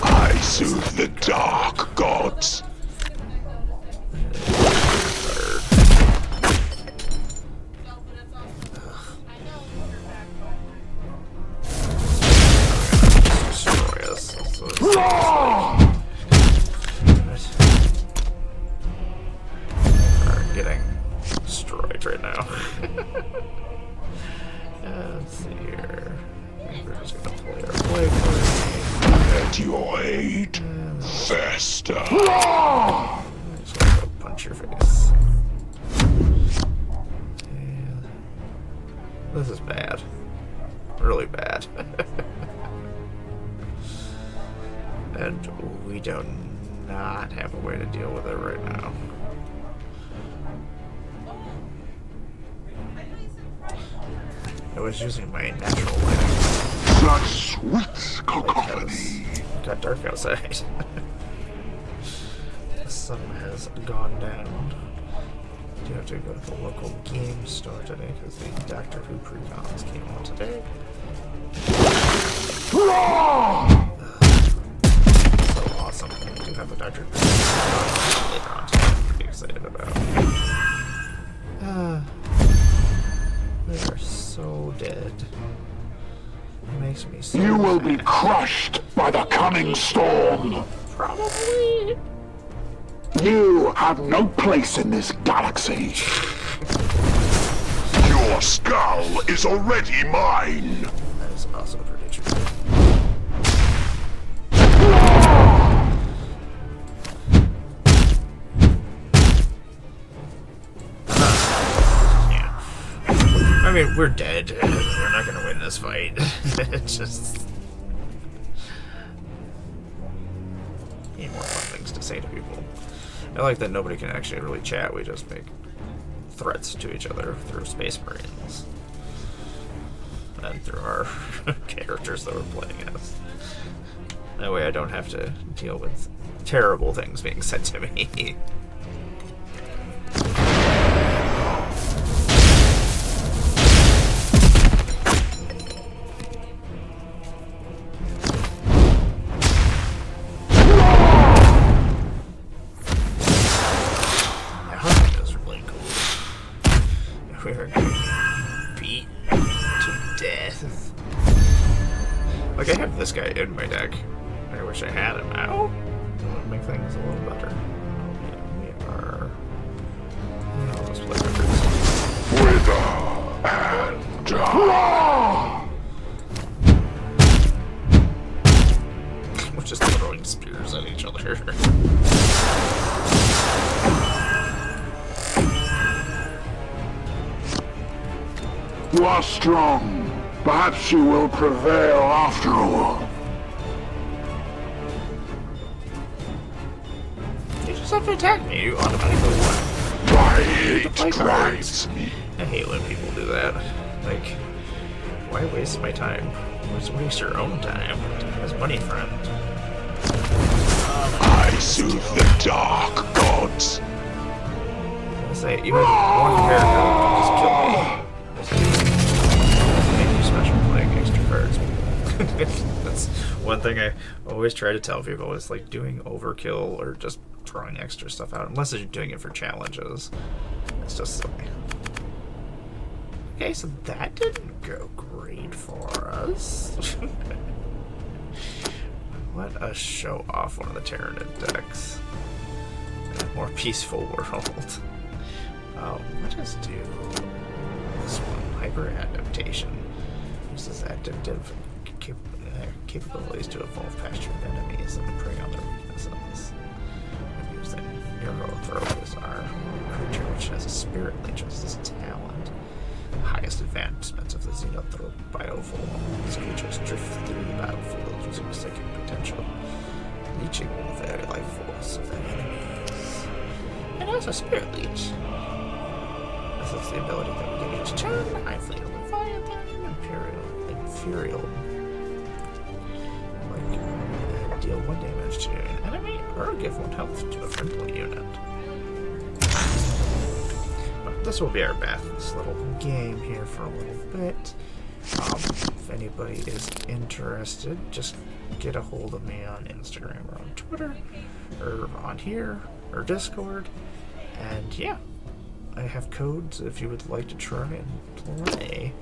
I soothe the dark gods. Destroy us. That's what it seems like. We're getting destroyed right now. Let's see here. We're just gonna play our Plague Marine. At your aid, Fester. I'm just gonna go punch your face. And this is bad. Really bad. And we do not have a way to deal with it right now. I was using my natural lighting. Such sweet cacophony. Got dark outside. The sun has gone down. Do have to go to the local game store today because the Doctor Who pre-cons came on today. So awesome. I do have the Doctor Who later on today. I'm pretty excited about. We are so dead. It makes me so You will sad. be crushed by the coming storm. Probably. You have no place in this galaxy. Your skull is already mine. That is also a prediction. Yeah. I mean, we're dead. We're not gonna win this fight. It's just need more fun things to say to people. I like that nobody can actually really chat. We just make threats to each other through Space Marines and through our characters that we're playing as. That way I don't have to deal with terrible things being said to me. Like, I have this guy in my deck. I wish I had him out. That would make things a little better. We are... No, let's play records. Wither and claw! We're just throwing spears at each other. You are strong. Perhaps you will prevail after all. You just have to attack me. You automatically win. My hate drives me. I hate when people do that. Like, why waste my time? Just waste your own time. Time is money, friend. I soothe the dark gods. I say, even one character can just kill me. Special playing extra cards. That's one thing I always try to tell people is like doing overkill or just throwing extra stuff out, unless you're doing it for challenges. It's just silly. Okay, so that didn't go great for us. What a show off one of the Tyranid decks. A more peaceful world. Let us do this one. Hyper adaptation. Uses adaptive capabilities to evolve past your enemies and prey on their weaknesses. I'm using Neurothrope as our creature, which has a spirit leech as its talent. The highest advancements of the Xenothrope bioform. These creatures drift through the battlefield using psychic potential, leeching the very life force of their enemies. And also spirit leech. This is the ability that we get each turn. I feel Leviathan, Imperial. Like, deal 1 damage to an enemy or give 1 health to a friendly unit. But this will be our this little game here for a little bit. If anybody is interested, just get a hold of me on Instagram or on Twitter or on here or Discord. And yeah. I have codes if you would like to try and play.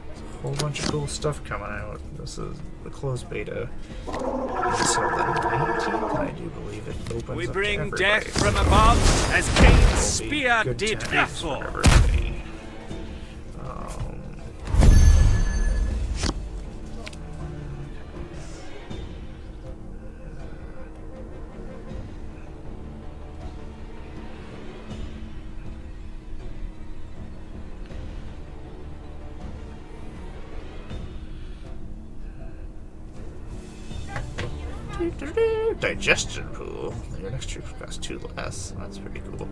There's a whole bunch of cool stuff coming out. This is the closed beta until the 19th, and I do believe it opens We up bring to everybody. death from above, as Cain's It'll be spear good did times for before. everybody. Digestion pool. Your next troop costs 2 less. That's pretty cool.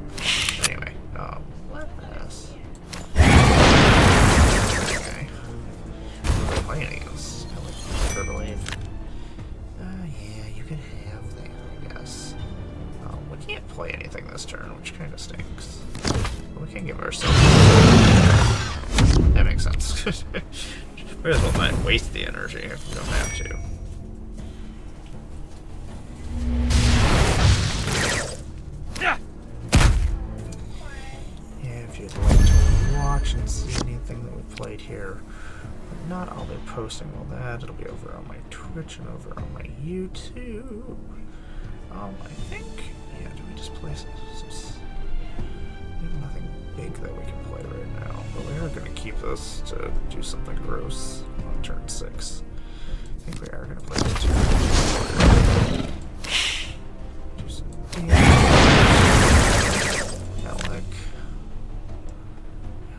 Anyway, let us. Okay. Playing this. I like Turbolade. Yeah, you can have that, I guess. We can't play anything this turn, which kind of stinks. But we can give ourselves. That makes sense. We as well not waste the energy if we don't have to. If you'd like to watch and see anything that we played here, but not, I'll be posting all that. It'll be over on my Twitch and over on my YouTube. I think, yeah, do we just play some we have nothing big that we can play right now, but we are going to keep this to do something gross on turn 6. I think we are going to play this turn. Do some Alec.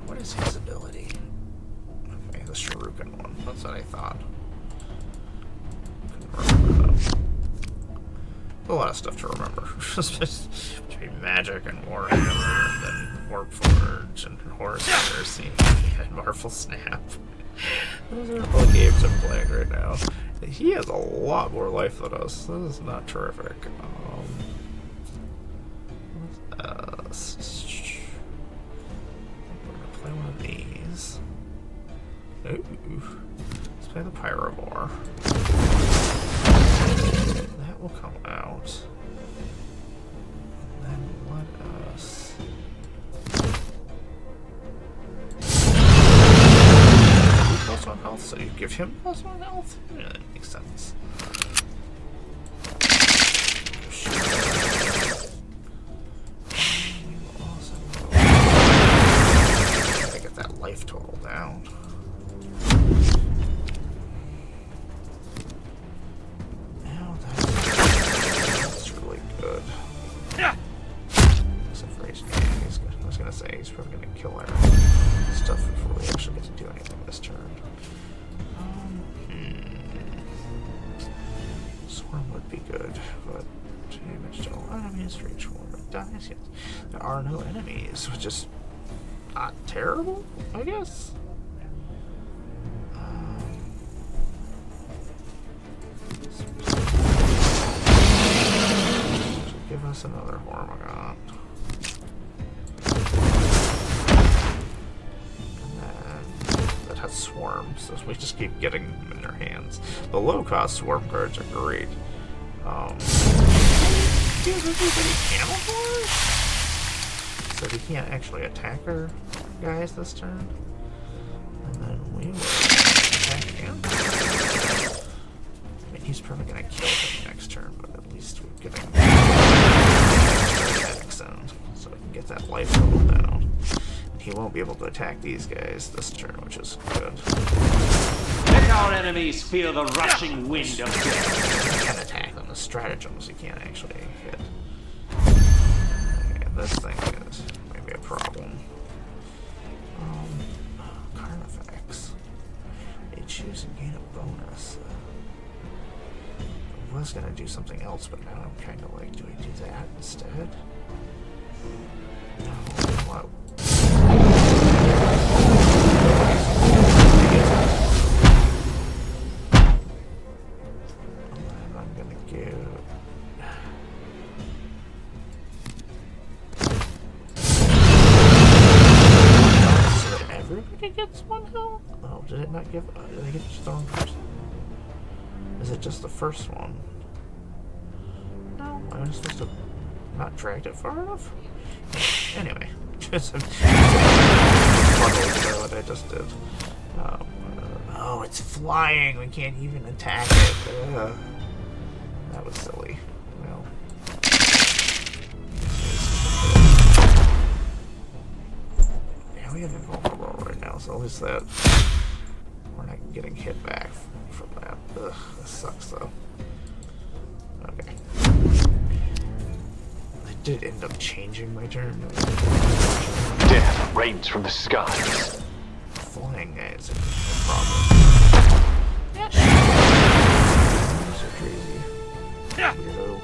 What is his ability? Okay, the Shuriken one. That's what I thought. Couldn't remember that. A lot of stuff to remember. Between Magic and Warhammer, and then Warpforge, and Horus Heresy, and Marvel Snap. Those are all the games I'm playing right now. He has a lot more life than us. This is not terrific. guys. Ooh. Let's play the Pyrovore. That will come out. And then what else? +1 health, so you give him +1 health? Yeah, that makes sense. Gotta get that life total down. Now that's really good. Except for he's I was gonna say he's probably gonna kill our stuff before we actually get to do anything this turn. Swarm would be good, but damage to all enemies for each one that dies. Yes. There are no enemies, which is not terrible, I guess. Give us another Hormagon. That has swarms, so we just keep getting them in their hands. The low-cost swarm cards are great. Do you have any camouflage? So we can't actually attack our guys this turn. And then we will attack him. I mean, he's probably going to kill him next turn, but at least we're getting attacks in, so we can get that life total down. He won't be able to attack these guys this turn, which is good. Let our enemies feel the rushing wind of death. You can attack them. The stratagems you can't actually hit. Okay, this thing is maybe a problem. Carnifex. They choose and gain a bonus. I was gonna do something else, but now I'm kind of like, do I do that instead? No, what? I'm gonna give. So that everybody gets 1 health? Oh, did it not give? Did they get Storm first? Is it just the first one? No, I was supposed to not dragged it far enough. Anyway, just what I just did. Oh, it's flying. We can't even attack it. That was silly. Well, yeah, we have invulnerable right now, so at least that we're not getting hit back from that. Ugh, this sucks though. Okay. I did end up changing my turn. Death rains from the skies. Flying guys are no problem. Yeah. So crazy. Yeah. Weirdo.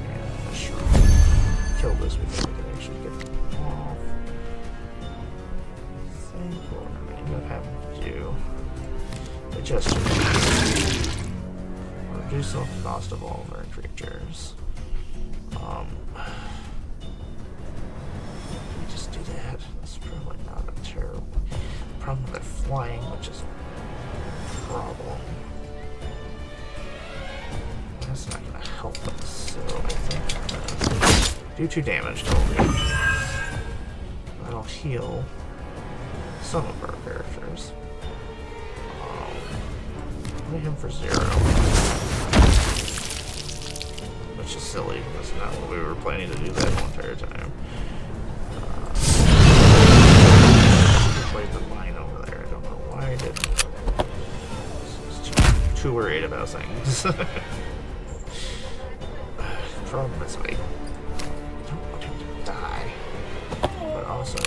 Yeah, sure. Kill this before we can actually get them off. I think what I'm going to have to do. Adjust. Reduce the cost of all of our creatures. Just do that. That's probably not a terrible problem. They're flying, which is a problem. That's not going to help us, so I think I'm going to do 2 damage to them. That'll heal some of our characters. Play him for 0. Which is silly, that's not what we were planning to do that whole entire time. Played the line over there, I don't know why I didn't. I was too worried about things. Problem is, I don't want him to die. But also,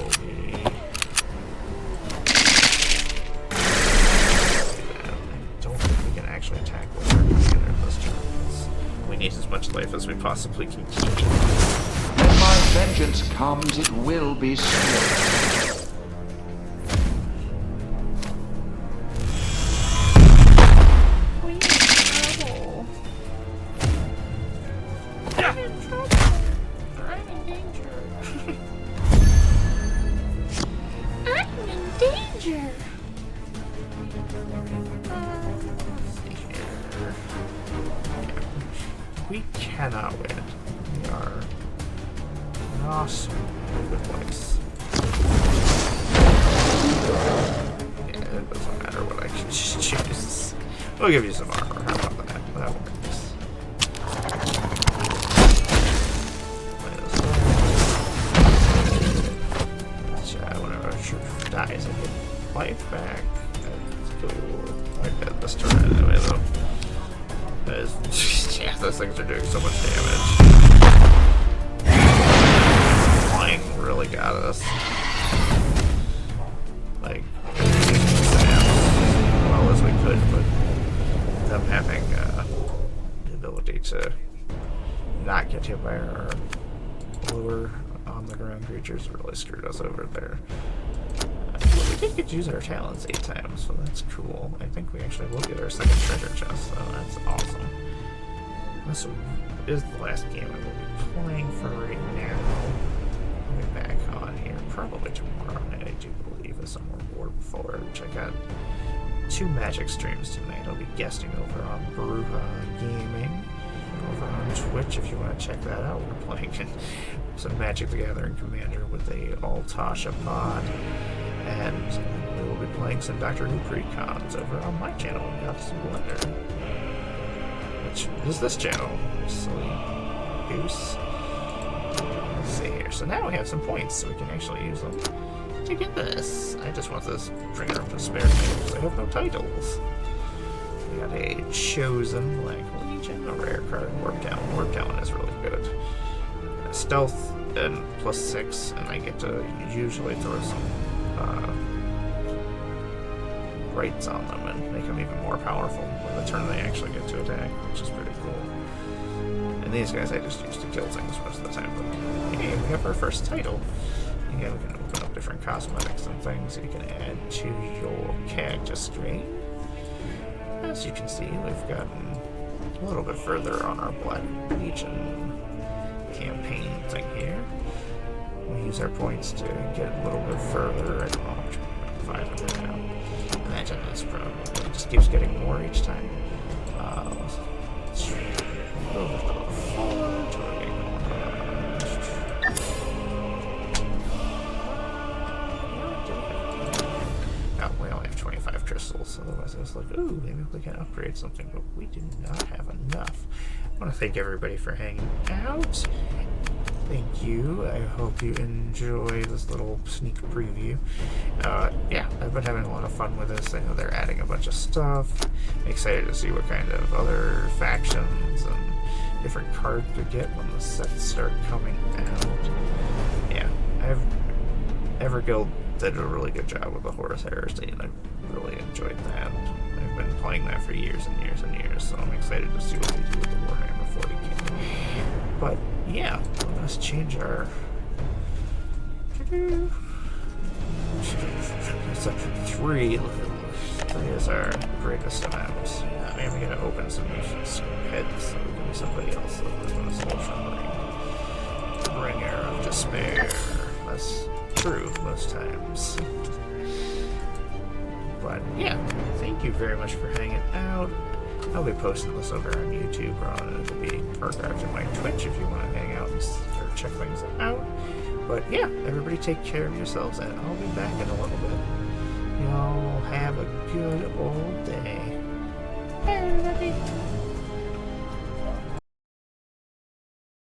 actually attack with our commander this turn. We need as much life as we possibly can keep. When my vengeance comes, it will be swift. here. We cannot win. We are not in a good place. Yeah, it doesn't matter what I can choose. We'll give you some armor. How about that? That works. Whenever a troop dies, I get life back. That's cool. I did this turn anyway, though. Yeah, those things are doing so much damage. Flying really got us. Like, as well as we could, but them having the ability to not get hit by our lower on the ground creatures really screwed us over there. We did get to use our talents 8 times, so that's cool. I think we actually will get our second treasure chest, so that's awesome. This is the last game I will be playing for right now. I'll be back on here probably tomorrow night, I do believe, with some more Warpforge. I got 2 Magic streams tonight. I'll be guesting over on Bruja Gaming over on Twitch if you want to check that out. We're playing some Magic the Gathering Commander with a Altasha pod. And we will be playing some Doctor Who pre-cons over on my channel, GoddessOfBlunder, which is this channel. Silly goose. Let's see here. So now we have some points, so we can actually use them to get this. I just want this Bringer of Despair thing because I have no titles. We got a Chosen Black Legion, a rare card, Warp Talon. Warp Talon is really good. Stealth and +6, and I get to usually throw some rights on them and make them even more powerful with the turn they actually get to attack, which is pretty cool. And these guys I just use to kill things most of the time, but hey, we have our first title. Again, we can open up different cosmetics and things that you can add to your cactus strain. As you can see, we've gotten a little bit further on our Black Legion campaign thing here. We use our points to get a little bit further. I don't know how much, 500 now. Imagine this probably just keeps getting more each time. Let's go over to the forward to where oh, we only have 25 crystals, otherwise I was like, ooh, maybe we can upgrade something, but we do not have enough. I want to thank everybody for hanging out. Thank you. I hope you enjoy this little sneak preview. Yeah, I've been having a lot of fun with this. I know they're adding a bunch of stuff. I'm excited to see what kind of other factions and different cards we get when the sets start coming out. Yeah, Everguild did a really good job with the Horus Heresy, and I really enjoyed that. I've been playing that for years and years and years, so I'm excited to see what they do with the Warhammer 40k. But yeah, let's change our. It's a 3 is our greatest amount. Maybe we gotta open some heads so we can be somebody else. So we're gonna solve some Bringer of Despair. That's true most times. But yeah, thank you very much for hanging out. I'll be posting this over on YouTube, or it'll be archived on my Twitch if you want to hang out and or check things out. But yeah, everybody take care of yourselves, and I'll be back in a little bit. Y'all have a